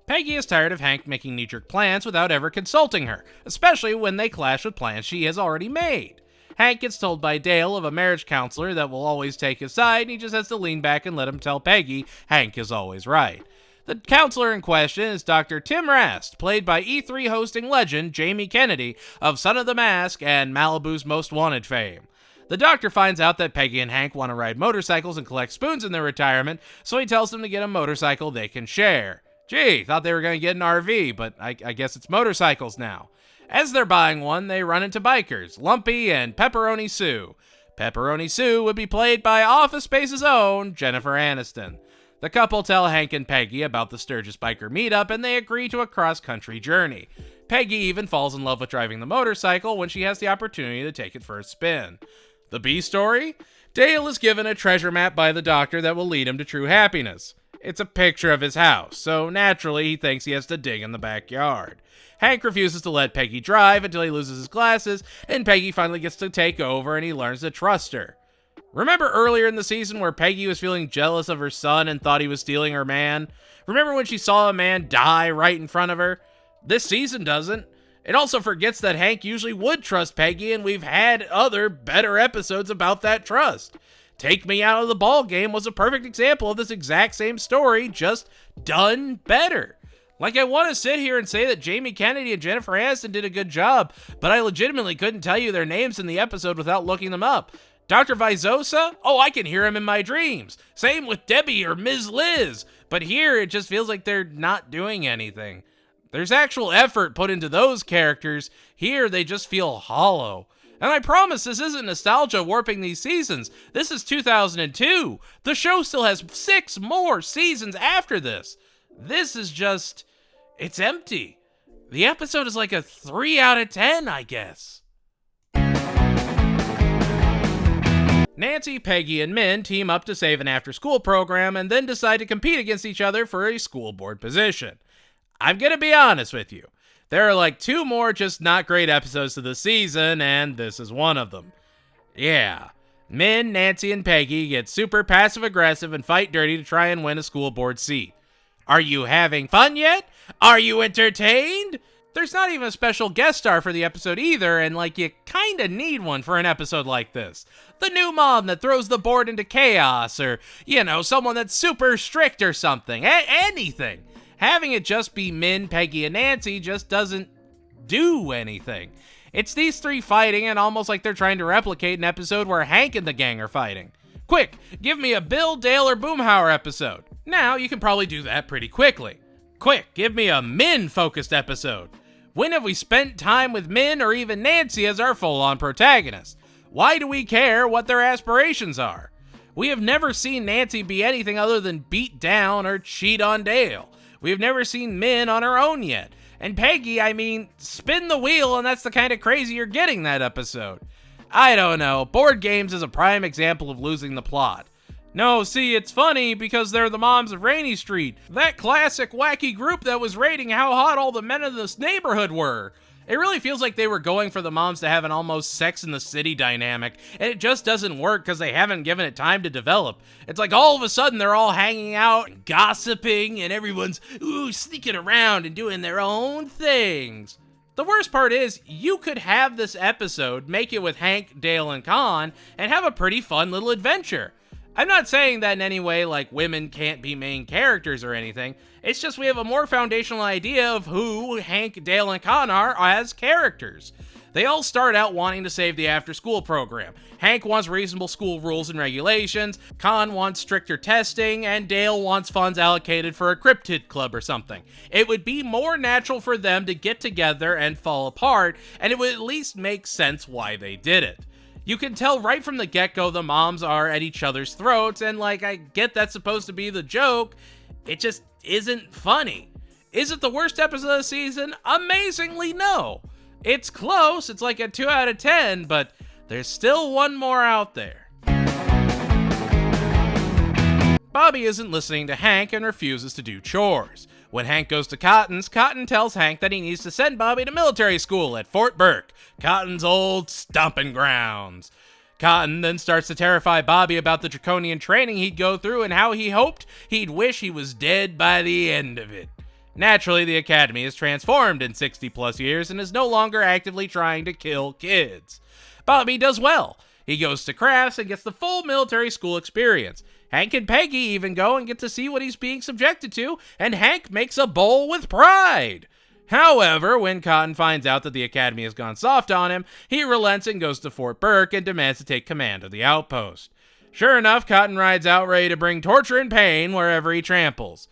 Peggy is tired of Hank making knee-jerk plans without ever consulting her, especially when they clash with plans she has already made. Hank gets told by Dale of a marriage counselor that will always take his side, and he just has to lean back and let him tell Peggy Hank is always right. The counselor in question is Dr. Tim Rast, played by E3 hosting legend Jamie Kennedy of Son of the Mask and Malibu's Most Wanted fame. The doctor finds out that Peggy and Hank want to ride motorcycles and collect spoons in their retirement, so he tells them to get a motorcycle they can share. Gee, thought they were going to get an RV, but I guess it's motorcycles now. As they're buying one, they run into bikers, Lumpy and Pepperoni Sue. Pepperoni Sue would be played by Office Space's own Jennifer Aniston. The couple tell Hank and Peggy about the Sturgis biker meetup, and they agree to a cross-country journey. Peggy even falls in love with driving the motorcycle when she has the opportunity to take it for a spin. The B story? Dale is given a treasure map by the doctor that will lead him to true happiness. It's a picture of his house, so naturally he thinks he has to dig in the backyard. Hank refuses to let Peggy drive until he loses his glasses, and Peggy finally gets to take over and he learns to trust her. Remember earlier in the season where Peggy was feeling jealous of her son and thought he was stealing her man? Remember when she saw a man die right in front of her? This season doesn't. It also forgets that Hank usually would trust Peggy, and we've had other, better episodes about that trust. Take Me Out of the Ball Game was a perfect example of this exact same story, just done better. Like, I want to sit here and say that Jamie Kennedy and Jennifer Aniston did a good job, but I legitimately couldn't tell you their names in the episode without looking them up. Dr. Vizosa? Oh, I can hear him in my dreams. Same with Debbie or Ms. Liz. But here, it just feels like they're not doing anything. There's actual effort put into those characters. Here, they just feel hollow. And I promise this isn't nostalgia warping these seasons. This is 2002. The show still has 6 more seasons after this. This is just, it's empty. The episode is like a 3 out of 10, I guess. Nancy, Peggy, and Min team up to save an after-school program and then decide to compete against each other for a school board position. I'm gonna be honest with you. There are like 2 more just not great episodes to the season, and this is one of them. Yeah. Min, Nancy, and Peggy get super passive-aggressive and fight dirty to try and win a school board seat. Are you having fun yet? Are you entertained? There's not even a special guest star for the episode either, and like you kinda need one for an episode like this. The new mom that throws the board into chaos, or, someone that's super strict or something. Anything. Having it just be Min, Peggy, and Nancy just doesn't do anything. It's these 3 fighting, and almost like they're trying to replicate an episode where Hank and the gang are fighting. Quick, give me a Bill, Dale, or Boomhauer episode. Now, you can probably do that pretty quickly. Quick, give me a Min-focused episode. When have we spent time with Min or even Nancy as our full-on protagonist? Why do we care what their aspirations are? We have never seen Nancy be anything other than beat down or cheat on Dale. We have never seen Min on her own yet. And Peggy, spin the wheel and that's the kind of crazy you're getting that episode. I don't know. Board Games is a prime example of losing the plot. No, see, it's funny because they're the moms of Rainy Street, that classic wacky group that was rating how hot all the men in this neighborhood were. It really feels like they were going for the moms to have an almost Sex in the City dynamic, and it just doesn't work because they haven't given it time to develop. It's like all of a sudden they're all hanging out and gossiping, and everyone's sneaking around and doing their own things. The worst part is, you could have this episode, make it with Hank, Dale, and Con, and have a pretty fun little adventure. I'm not saying that in any way like women can't be main characters or anything. It's just we have a more foundational idea of who Hank, Dale, and Con are as characters. They all start out wanting to save the after-school program. Hank wants reasonable school rules and regulations, Con wants stricter testing, and Dale wants funds allocated for a cryptid club or something. It would be more natural for them to get together and fall apart, and it would at least make sense why they did it. You can tell right from the get-go the moms are at each other's throats, and like, I get that's supposed to be the joke, it just isn't funny. Is it the worst episode of the season? Amazingly, no. It's close, it's like a 2 out of 10, but there's still one more out there. Bobby isn't listening to Hank and refuses to do chores. When Hank goes to Cotton's, Cotton tells Hank that he needs to send Bobby to military school at Fort Burke, Cotton's old stomping grounds. Cotton then starts to terrify Bobby about the draconian training he'd go through and how he hoped he'd wish he was dead by the end of it. Naturally, the academy is transformed in 60 plus years and is no longer actively trying to kill kids. Bobby does well. He goes to crafts and gets the full military school experience. Hank and Peggy even go and get to see what he's being subjected to, and Hank makes a bowl with pride. However, when Cotton finds out that the academy has gone soft on him, he relents and goes to Fort Burke and demands to take command of the outpost. Sure enough, Cotton rides out ready to bring torture and pain wherever he tramples.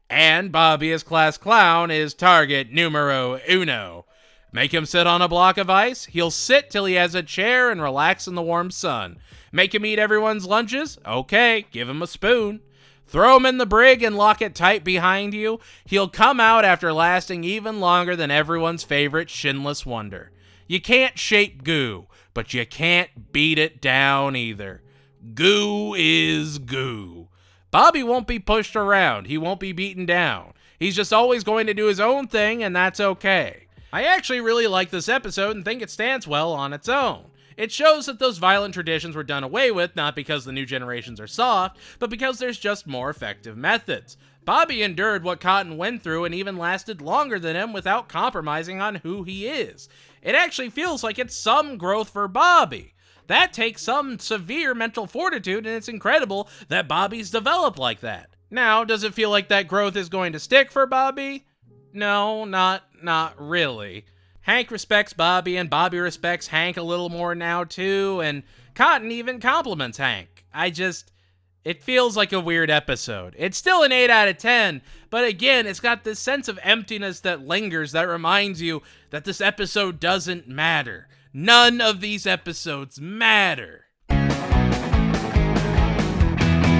And Bobby, as class clown, is target numero uno. Make him sit on a block of ice, he'll sit till he has a chair and relax in the warm sun. Make him eat everyone's lunches? Okay, give him a spoon. Throw him in the brig and lock it tight behind you. He'll come out after lasting even longer than everyone's favorite shinless wonder. You can't shape goo, but you can't beat it down either. Goo is goo. Bobby won't be pushed around. He won't be beaten down. He's just always going to do his own thing, and that's okay. I actually really like this episode and think it stands well on its own. It shows that those violent traditions were done away with, not because the new generations are soft, but because there's just more effective methods. Bobby endured what Cotton went through and even lasted longer than him without compromising on who he is. It actually feels like it's some growth for Bobby. That takes some severe mental fortitude, and it's incredible that Bobby's developed like that. Now, does it feel like that growth is going to stick for Bobby? No, not really. Hank respects Bobby, and Bobby respects Hank a little more now too, and Cotton even compliments Hank. It feels like a weird episode. It's still an 8 out of 10, but again, it's got this sense of emptiness that lingers that reminds you that this episode doesn't matter. None of these episodes matter.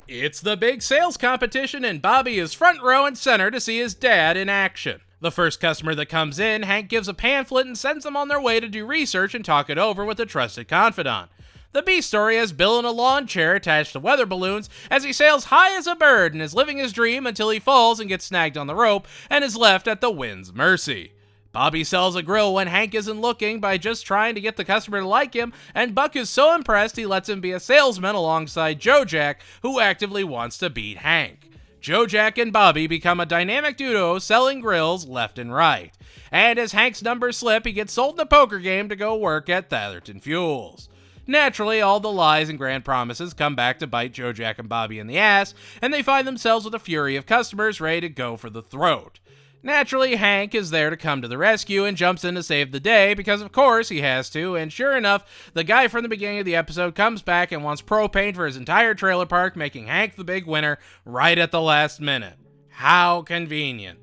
It's the big sales competition, and Bobby is front row and center to see his dad in action. The first customer that comes in, Hank gives a pamphlet and sends them on their way to do research and talk it over with a trusted confidant. The B story has Bill in a lawn chair attached to weather balloons as he sails high as a bird and is living his dream until he falls and gets snagged on the rope and is left at the wind's mercy. Bobby sells a grill when Hank isn't looking by just trying to get the customer to like him, and Buck is so impressed he lets him be a salesman alongside Joe Jack, who actively wants to beat Hank. Joe Jack and Bobby become a dynamic duo selling grills left and right. And as Hank's numbers slip, he gets sold in a poker game to go work at Thatherton Fuels. Naturally, all the lies and grand promises come back to bite Joe Jack and Bobby in the ass, and they find themselves with a fury of customers ready to go for the throat. Naturally, Hank is there to come to the rescue and jumps in to save the day because of course he has to, and sure enough, the guy from the beginning of the episode comes back and wants propane for his entire trailer park, making Hank the big winner right at the last minute. How convenient.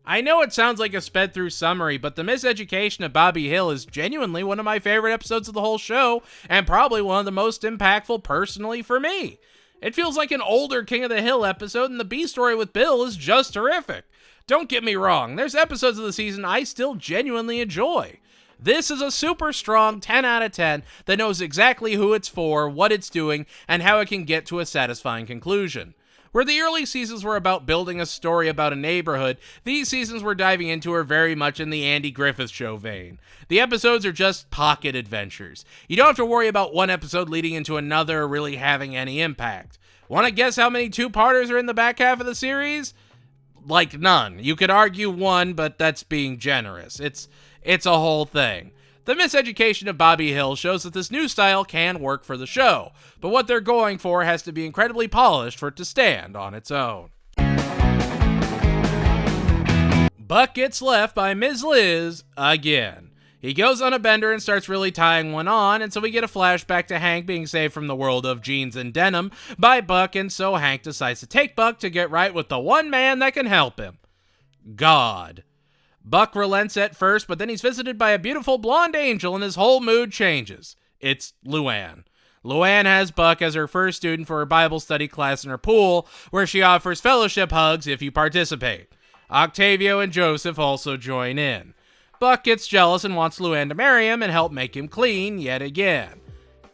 I know it sounds like a sped through summary, but the miseducation of Bobby Hill is genuinely one of my favorite episodes of the whole show, and probably one of the most impactful personally for me. It feels like an older King of the Hill episode, and the B story with Bill is just terrific. Don't get me wrong, there's episodes of the season I still genuinely enjoy. This is a super strong 10 out of 10 that knows exactly who it's for, what it's doing, and how it can get to a satisfying conclusion. Where the early seasons were about building a story about a neighborhood, these seasons we're diving into are very much in the Andy Griffith Show vein. The episodes are just pocket adventures. You don't have to worry about one episode leading into another really having any impact. Want to guess how many two-parters are in the back half of the series? Like none. You could argue one, but that's being generous. It's a whole thing. The miseducation of Bobby Hill shows that this new style can work for the show, but what they're going for has to be incredibly polished for it to stand on its own. Buck gets left by Ms. Liz again. He goes on a bender and starts really tying one on, and so we get a flashback to Hank being saved from the world of jeans and denim by Buck, and so Hank decides to take Buck to get right with the one man that can help him. God. Buck relents at first, but then he's visited by a beautiful blonde angel and his whole mood changes. It's Luanne. Luanne has Buck as her first student for her Bible study class in her pool, where she offers fellowship hugs if you participate. Octavio and Joseph also join in. Buck gets jealous and wants Luanne to marry him and help make him clean yet again.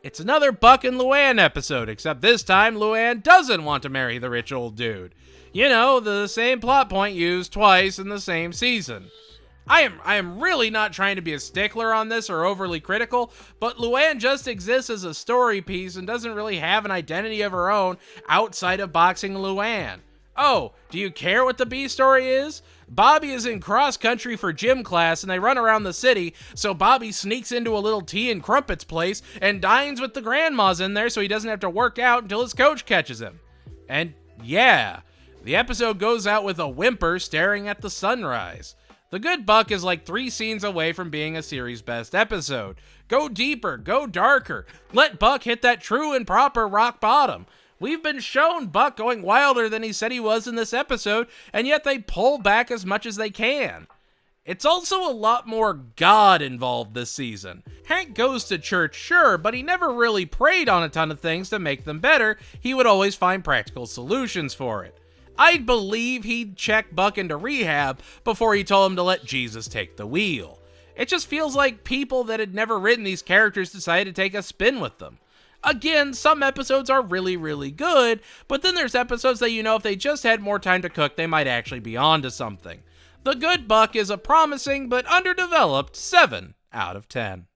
It's another Buck and Luanne episode, except this time Luanne doesn't want to marry the rich old dude. You know, the same plot point used twice in the same season. I am really not trying to be a stickler on this or overly critical, but Luanne just exists as a story piece and doesn't really have an identity of her own outside of boxing Luanne. Oh, do you care what the B story is? Bobby is in cross country for gym class and they run around the city, so Bobby sneaks into a little tea and crumpets place and dines with the grandmas in there so he doesn't have to work out until his coach catches him. And yeah, the episode goes out with a whimper staring at the sunrise. The Good Buck is like 3 scenes away from being a series' best episode. Go deeper, go darker. Let Buck hit that true and proper rock bottom. We've been shown Buck going wilder than he said he was in this episode, and yet they pull back as much as they can. It's also a lot more God involved this season. Hank goes to church, sure, but he never really prayed on a ton of things to make them better. He would always find practical solutions for it. I'd believe he'd check Buck into rehab before he told him to let Jesus take the wheel. It just feels like people that had never written these characters decided to take a spin with them. Again, some episodes are really, really good, but then there's episodes that you know if they just had more time to cook, they might actually be onto something. The Good Buck is a promising but underdeveloped 7 out of 10.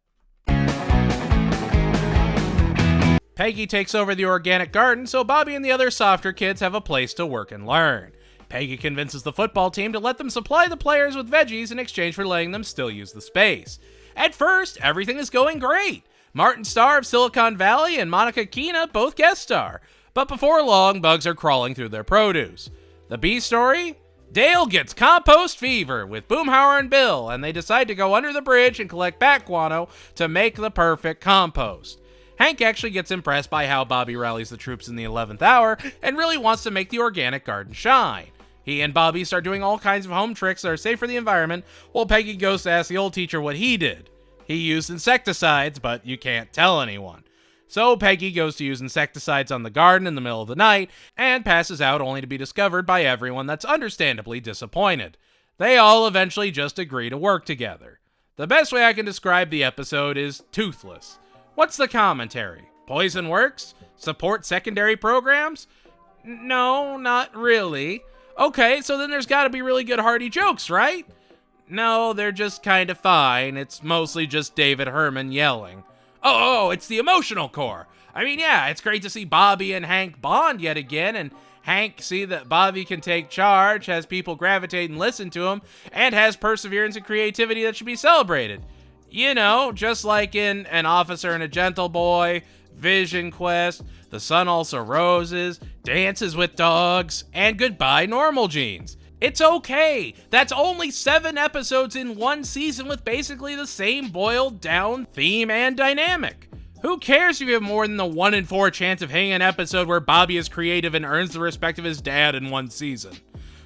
Peggy takes over the organic garden, so Bobby and the other softer kids have a place to work and learn. Peggy convinces the football team to let them supply the players with veggies in exchange for letting them still use the space. At first, everything is going great. Martin Starr of Silicon Valley and Monica Keena both guest star, but before long, bugs are crawling through their produce. The B story? Dale gets compost fever with Boomhauer and Bill, and they decide to go under the bridge and collect bat guano to make the perfect compost. Hank actually gets impressed by how Bobby rallies the troops in the 11th hour and really wants to make the organic garden shine. He and Bobby start doing all kinds of home tricks that are safe for the environment, while Peggy goes to ask the old teacher what he did. He used insecticides, but you can't tell anyone. So Peggy goes to use insecticides on the garden in the middle of the night and passes out only to be discovered by everyone that's understandably disappointed. They all eventually just agree to work together. The best way I can describe the episode is toothless. What's the commentary? Poison works? Support secondary programs? No, not really. Okay, so then there's gotta be really good hearty jokes, right? No, they're just kind of fine. It's mostly just David Herman yelling. Oh, it's the emotional core. I mean, yeah, it's great to see Bobby and Hank bond yet again, and Hank see that Bobby can take charge, has people gravitate and listen to him, and has perseverance and creativity that should be celebrated. You know, just like in An Officer and a Gentle Boy, Vision Quest, The Sun Also Roses, Dances with Dogs, and Goodbye Normal Jeans. It's okay. That's only 7 episodes in one season with basically the same boiled down theme and dynamic. Who cares if you have more than the 1 in 4 chance of hitting an episode where Bobby is creative and earns the respect of his dad in one season?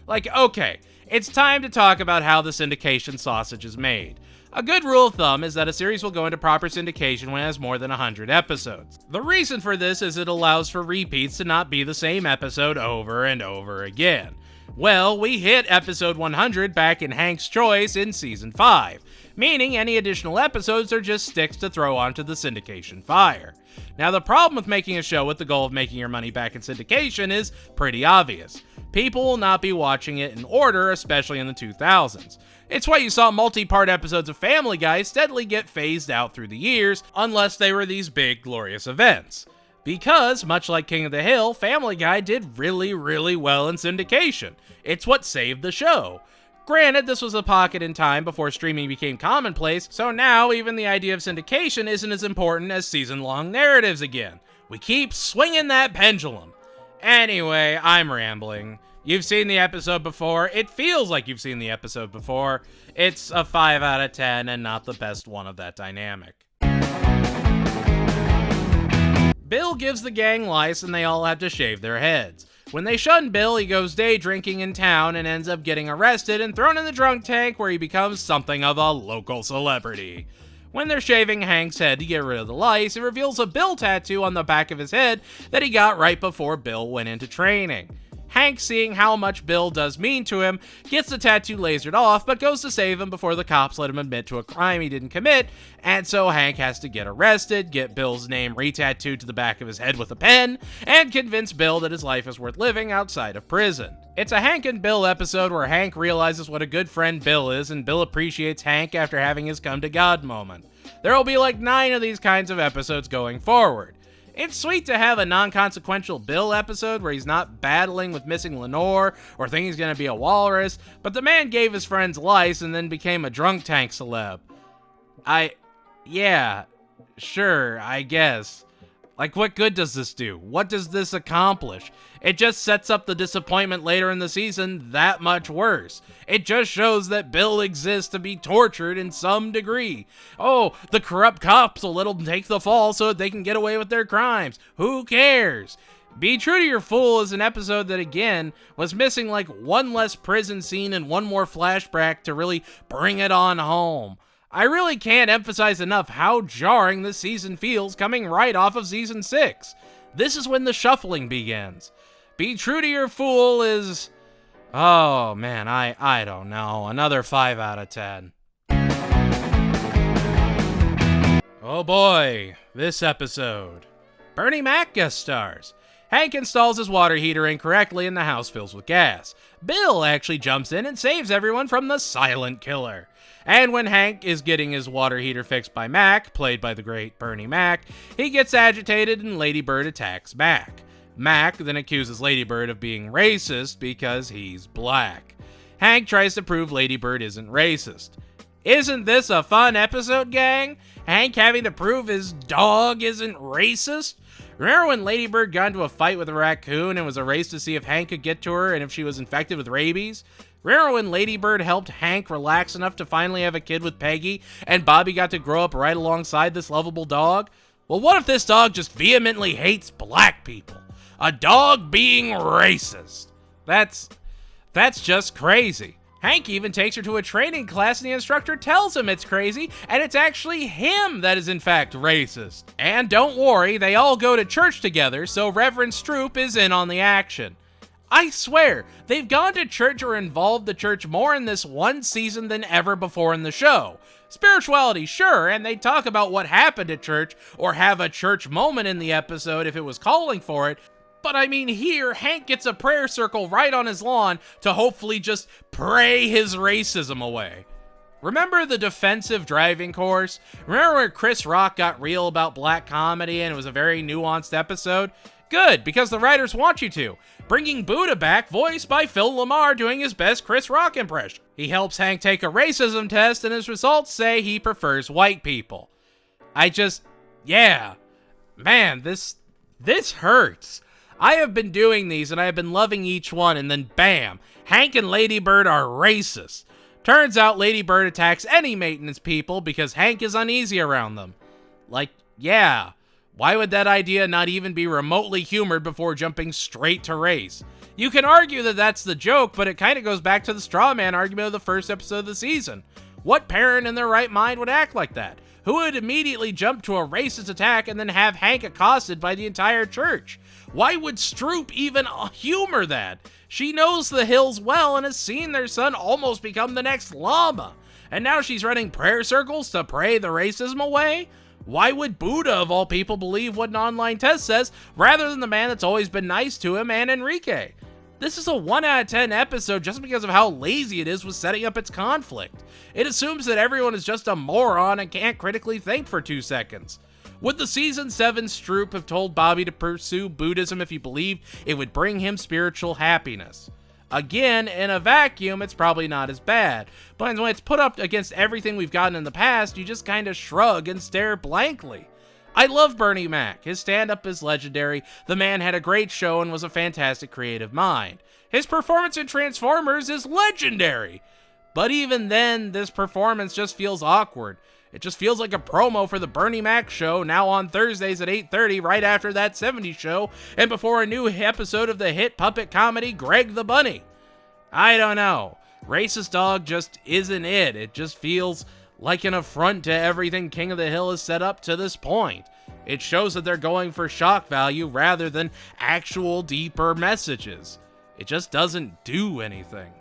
Like, okay, it's time to talk about how the syndication sausage is made. A good rule of thumb is that a series will go into proper syndication when it has more than 100 episodes. The reason for this is it allows for repeats to not be the same episode over and over again. Well, we hit episode 100 back in Hank's Choice in season 5. meaning any additional episodes are just sticks to throw onto the syndication fire. Now, the problem with making a show with the goal of making your money back in syndication is pretty obvious. People will not be watching it in order, especially in the 2000s. It's why you saw multi-part episodes of Family Guy steadily get phased out through the years, unless they were these big, glorious events. Because, much like King of the Hill, Family Guy did really, really well in syndication. It's what saved the show. Granted, this was a pocket in time before streaming became commonplace, so now even the idea of syndication isn't as important as season-long narratives again. We keep swinging that pendulum. Anyway, I'm rambling. You've seen the episode before. It feels like you've seen the episode before. It's a 5 out of 10 and not the best one of that dynamic. Bill gives the gang lice and they all have to shave their heads. When they shun Bill, he goes day drinking in town and ends up getting arrested and thrown in the drunk tank where he becomes something of a local celebrity. When they're shaving Hank's head to get rid of the lice, it reveals a Bill tattoo on the back of his head that he got right before Bill went into training. Hank, seeing how much Bill does mean to him, gets the tattoo lasered off, but goes to save him before the cops let him admit to a crime he didn't commit, and so Hank has to get arrested, get Bill's name re-tattooed to the back of his head with a pen, and convince Bill that his life is worth living outside of prison. It's a Hank and Bill episode where Hank realizes what a good friend Bill is, and Bill appreciates Hank after having his come-to-God moment. There will be like 9 of these kinds of episodes going forward. It's sweet to have a non-consequential Bill episode where he's not battling with missing Lenore or thinking he's gonna be a walrus, but the man gave his friends lice and then became a drunk tank celeb. Yeah, sure, I guess. Like, what good does this do? What does this accomplish? It just sets up the disappointment later in the season that much worse. It just shows that Bill exists to be tortured in some degree. Oh, the corrupt cops will let them take the fall so that they can get away with their crimes. Who cares? Be True to Your Fool is an episode that, again, was missing like one less prison scene and one more flashback to really bring it on home. I really can't emphasize enough how jarring this season feels coming right off of season 6. This is when the shuffling begins. Be True to Your Fool is... oh man, I don't know. Another 5 out of 10. Oh boy, this episode. Bernie Mac guest stars. Hank installs his water heater incorrectly and the house fills with gas. Bill actually jumps in and saves everyone from the silent killer. And when Hank is getting his water heater fixed by Mac, played by the great Bernie Mac, he gets agitated and Lady Bird attacks Mac. Mac then accuses Lady Bird of being racist because he's black. Hank tries to prove Lady Bird isn't racist. Isn't this a fun episode, gang? Hank having to prove his dog isn't racist? Remember when Lady Bird got into a fight with a raccoon and was a race to see if Hank could get to her and if she was infected with rabies? Remember when Lady Bird helped Hank relax enough to finally have a kid with Peggy, and Bobby got to grow up right alongside this lovable dog? Well, what if this dog just vehemently hates black people? A dog being racist. That's just crazy. Hank even takes her to a training class and the instructor tells him it's crazy and it's actually him that is in fact racist. And don't worry, they all go to church together, so Reverend Stroop is in on the action. I swear, they've gone to church or involved the church more in this one season than ever before in the show. Spirituality, sure, and they talk about what happened at church or have a church moment in the episode if it was calling for it. But I mean, here, Hank gets a prayer circle right on his lawn to hopefully just pray his racism away. Remember the defensive driving course? Remember where Chris Rock got real about black comedy and it was a very nuanced episode? Good, because the writers want you to. Bringing Buddha back, voiced by Phil Lamar doing his best Chris Rock impression. He helps Hank take a racism test and his results say he prefers white people. Man, this hurts. I have been doing these and I have been loving each one and then bam, Hank and Lady Bird are racist. Turns out Lady Bird attacks any maintenance people because Hank is uneasy around them. Yeah. Why would that idea not even be remotely humored before jumping straight to race? You can argue that that's the joke, but it kind of goes back to the straw man argument of the first episode of the season. What parent in their right mind would act like that? Who would immediately jump to a racist attack and then have Hank accosted by the entire church? Why would Stroop even humor that? She knows the Hills well and has seen their son almost become the next llama. And now she's running prayer circles to pray the racism away? Why would Buddha, of all people, believe what an online test says, rather than the man that's always been nice to him and Enrique? This is a 1 out of 10 episode just because of how lazy it is with setting up its conflict. It assumes that everyone is just a moron and can't critically think for 2 seconds. Would the season 7 Stroop have told Bobby to pursue Buddhism if he believed it would bring him spiritual happiness? Again, in a vacuum, it's probably not as bad, but when it's put up against everything we've gotten in the past, you just kind of shrug and stare blankly. I love Bernie Mac. His stand-up is legendary. The man had a great show and was a fantastic creative mind. His performance in Transformers is legendary. But even then, this performance just feels awkward. It just feels like a promo for the Bernie Mac show, now on Thursdays at 8:30, right after that 70s show, and before a new episode of the hit puppet comedy Greg the Bunny. I don't know. Racist Dog just isn't it. It just feels like an affront to everything King of the Hill has set up to this point. It shows that they're going for shock value rather than actual deeper messages. It just doesn't do anything.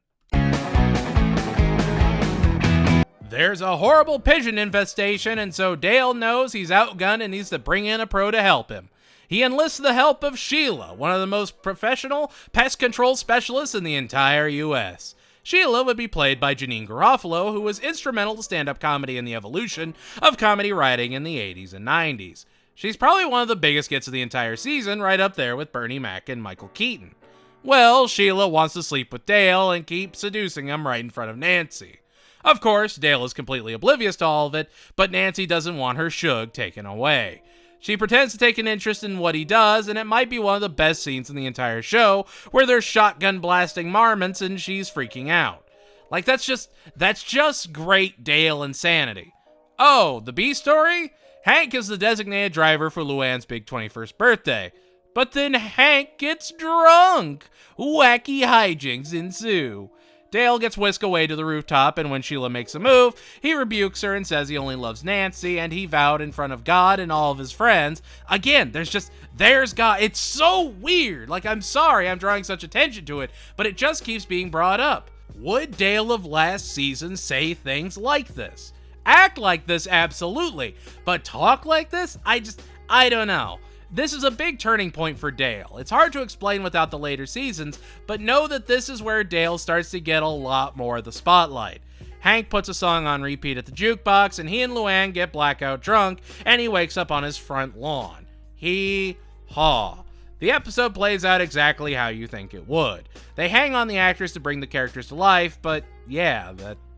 There's a horrible pigeon infestation, and so Dale knows he's outgunned and needs to bring in a pro to help him. He enlists the help of Sheila, one of the most professional pest control specialists in the entire US. Sheila would be played by Janine Garofalo, who was instrumental to stand-up comedy and the evolution of comedy writing in the 80s and 90s. She's probably one of the biggest gets of the entire season, right up there with Bernie Mac and Michael Keaton. Well, Sheila wants to sleep with Dale and keep seducing him right in front of Nancy. Of course, Dale is completely oblivious to all of it, but Nancy doesn't want her shug taken away. She pretends to take an interest in what he does, and it might be one of the best scenes in the entire show, where they're shotgun blasting marmots and she's freaking out. Like, that's just great Dale insanity. Oh, the B story? Hank is the designated driver for Luanne's big 21st birthday. But then Hank gets drunk! Wacky hijinks ensue. Dale gets whisked away to the rooftop, and when Sheila makes a move, he rebukes her and says he only loves Nancy, and he vowed in front of God and all of his friends. Again, there's God. It's so weird. Like, I'm sorry I'm drawing such attention to it, but it just keeps being brought up. Would Dale of last season say things like this? Act like this, absolutely. But talk like this? I don't know. This is a big turning point for Dale. It's hard to explain without the later seasons, but know that this is where Dale starts to get a lot more of the spotlight. Hank puts a song on repeat at the jukebox, and he and Luanne get blackout drunk, and he wakes up on his front lawn. Hee-haw. The episode plays out exactly how you think it would. They hang on the actors to bring the characters to life, but yeah,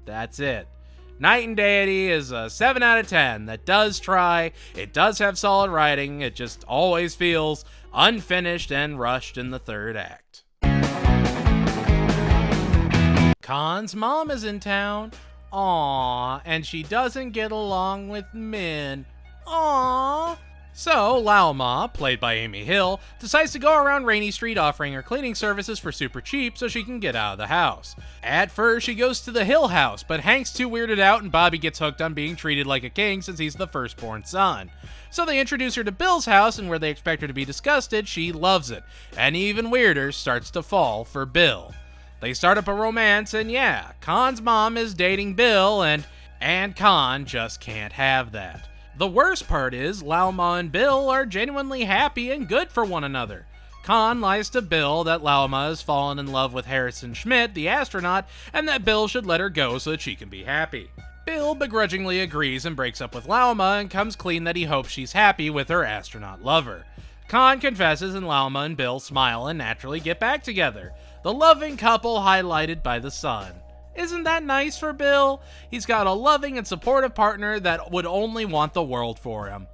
that's it. Night and Deity is a 7 out of 10 that does try, it does have solid writing, it just always feels unfinished and rushed in the third act. Khan's mom is in town. Aww, and she doesn't get along with Min. Aww. So, Lao Ma, played by Amy Hill, decides to go around Rainy Street offering her cleaning services for super cheap so she can get out of the house. At first, she goes to the Hill house, but Hank's too weirded out and Bobby gets hooked on being treated like a king since he's the firstborn son. So they introduce her to Bill's house, and where they expect her to be disgusted, she loves it, and even weirder, starts to fall for Bill. They start up a romance, and yeah, Khan's mom is dating Bill, and Khan just can't have that. The worst part is, Lao Ma and Bill are genuinely happy and good for one another. Khan lies to Bill that Lao Ma has fallen in love with Harrison Schmidt, the astronaut, and that Bill should let her go so that she can be happy. Bill begrudgingly agrees and breaks up with Lao Ma and comes clean that he hopes she's happy with her astronaut lover. Khan confesses and Lao Ma and Bill smile and naturally get back together. The loving couple highlighted by the sun. Isn't that nice for Bill? He's got a loving and supportive partner that would only want the world for him.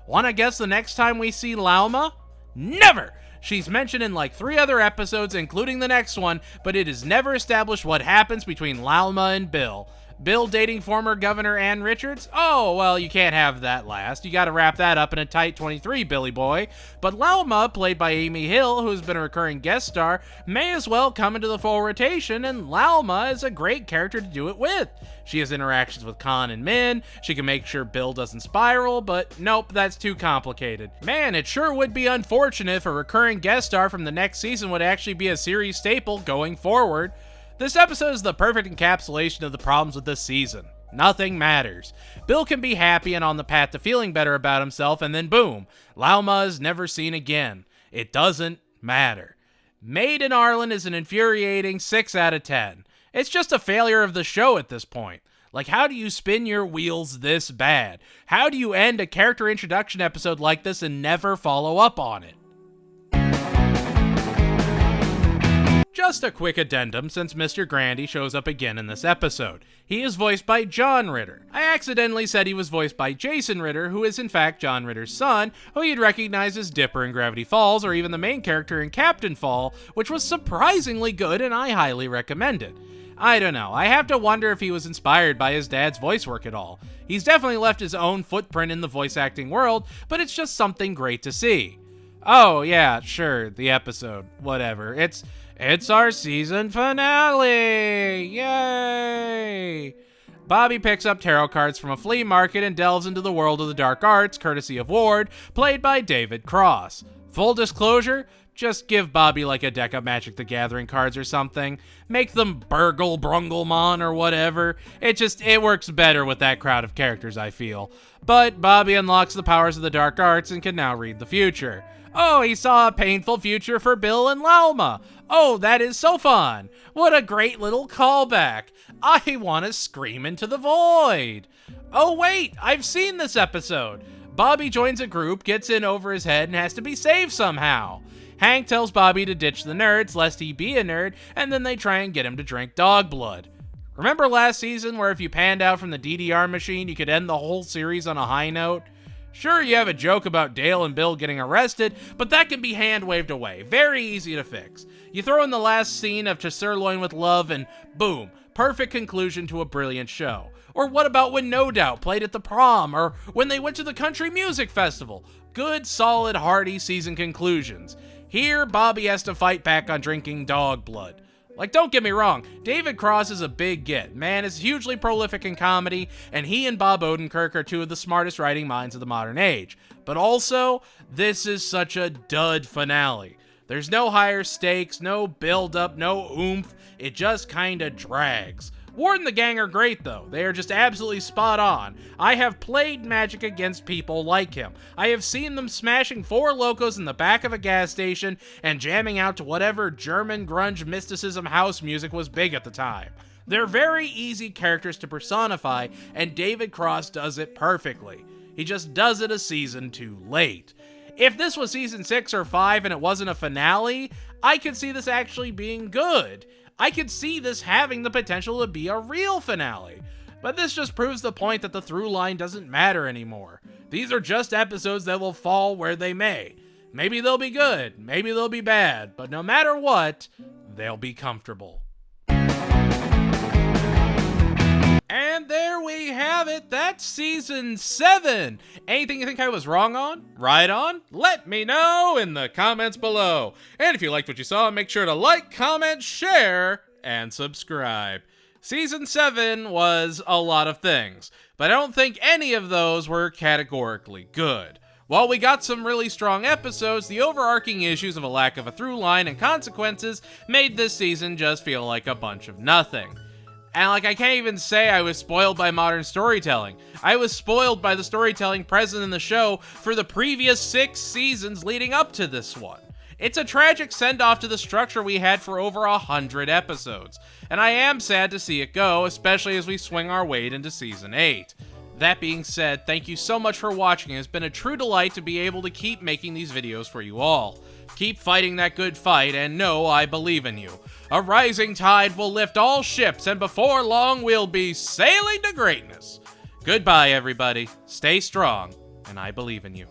Wanna guess the next time we see Lao Ma? Never! She's mentioned in like 3 other episodes, including the next one, but it is never established what happens between Lao Ma and Bill. Bill dating former Governor Ann Richards? Oh, well, you can't have that last. You gotta wrap that up in a tight 23, Billy boy. But Lao Ma, played by Amy Hill, who's been a recurring guest star, may as well come into the full rotation, and Lao Ma is a great character to do it with. She has interactions with Khan and Min, she can make sure Bill doesn't spiral, but nope, that's too complicated. Man, it sure would be unfortunate if a recurring guest star from the next season would actually be a series staple going forward. This episode is the perfect encapsulation of the problems with this season. Nothing matters. Bill can be happy and on the path to feeling better about himself, and then boom, Lauma is never seen again. It doesn't matter. Maid and Arlen is an infuriating 6 out of 10. It's just a failure of the show at this point. Like, how do you spin your wheels this bad? How do you end a character introduction episode like this and never follow up on it? Just a quick addendum since Mr. Grandy shows up again in this episode. He is voiced by John Ritter. I accidentally said he was voiced by Jason Ritter, who is in fact John Ritter's son, who you'd recognize as Dipper in Gravity Falls, or even the main character in Captain Fall, which was surprisingly good and I highly recommend it. I don't know, I have to wonder if he was inspired by his dad's voice work at all. He's definitely left his own footprint in the voice acting world, but it's just something great to see. Oh yeah, sure, the episode, whatever. It's our season finale! Yay! Bobby picks up tarot cards from a flea market and delves into the world of the dark arts, courtesy of Ward, played by David Cross. Full disclosure, just give Bobby like a deck of Magic the Gathering cards or something. Make them Burgle Brunglemon or whatever. It works better with that crowd of characters, I feel. But Bobby unlocks the powers of the dark arts and can now read the future. Oh, he saw a painful future for Bill and Lauma. Oh, that is so fun. What a great little callback. I want to scream into the void. Oh, wait, I've seen this episode. Bobby joins a group, gets in over his head, and has to be saved somehow. Hank tells Bobby to ditch the nerds, lest he be a nerd, and then they try and get him to drink dog blood. Remember last season where if you panned out from the DDR machine, you could end the whole series on a high note? Sure, you have a joke about Dale and Bill getting arrested, but that can be hand-waved away. Very easy to fix. You throw in the last scene of To Sirloin with Love and boom, perfect conclusion to a brilliant show. Or what about when No Doubt played at the prom, or when they went to the country music festival? Good, solid, hearty season conclusions. Here, Bobby has to fight back on drinking dog blood. Like, don't get me wrong, David Cross is a big get. Man is hugely prolific in comedy, and he and Bob Odenkirk are two of the smartest writing minds of the modern age. But also, this is such a dud finale. There's no higher stakes, no build-up, no oomph, it just kinda drags. Ward and the gang are great though, they are just absolutely spot on. I have played Magic against people like him. I have seen them smashing 4 locos in the back of a gas station and jamming out to whatever German grunge mysticism house music was big at the time. They're very easy characters to personify, and David Cross does it perfectly. He just does it a season too late. If this was season 6 or 5 and it wasn't a finale, I could see this actually being good. I could see this having the potential to be a real finale. But this just proves the point that the through line doesn't matter anymore. These are just episodes that will fall where they may. Maybe they'll be good, maybe they'll be bad, but no matter what, they'll be comfortable. And there we have it, that's season 7. Anything you think I was wrong on? Right on? Let me know in the comments below. And if you liked what you saw, make sure to like, comment, share, and subscribe. Season 7 was a lot of things, but I don't think any of those were categorically good. While we got some really strong episodes, the overarching issues of a lack of a through line and consequences made this season just feel like a bunch of nothing. And I can't even say I was spoiled by modern storytelling. I was spoiled by the storytelling present in the show for the previous 6 seasons leading up to this one. It's a tragic send-off to the structure we had for over 100 episodes, and I am sad to see it go, especially as we swing our way into season 8. That being said, thank you so much for watching. It's been a true delight to be able to keep making these videos for you all. Keep fighting that good fight, and know I believe in you. A rising tide will lift all ships, and before long we'll be sailing to greatness. Goodbye, everybody. Stay strong, and I believe in you.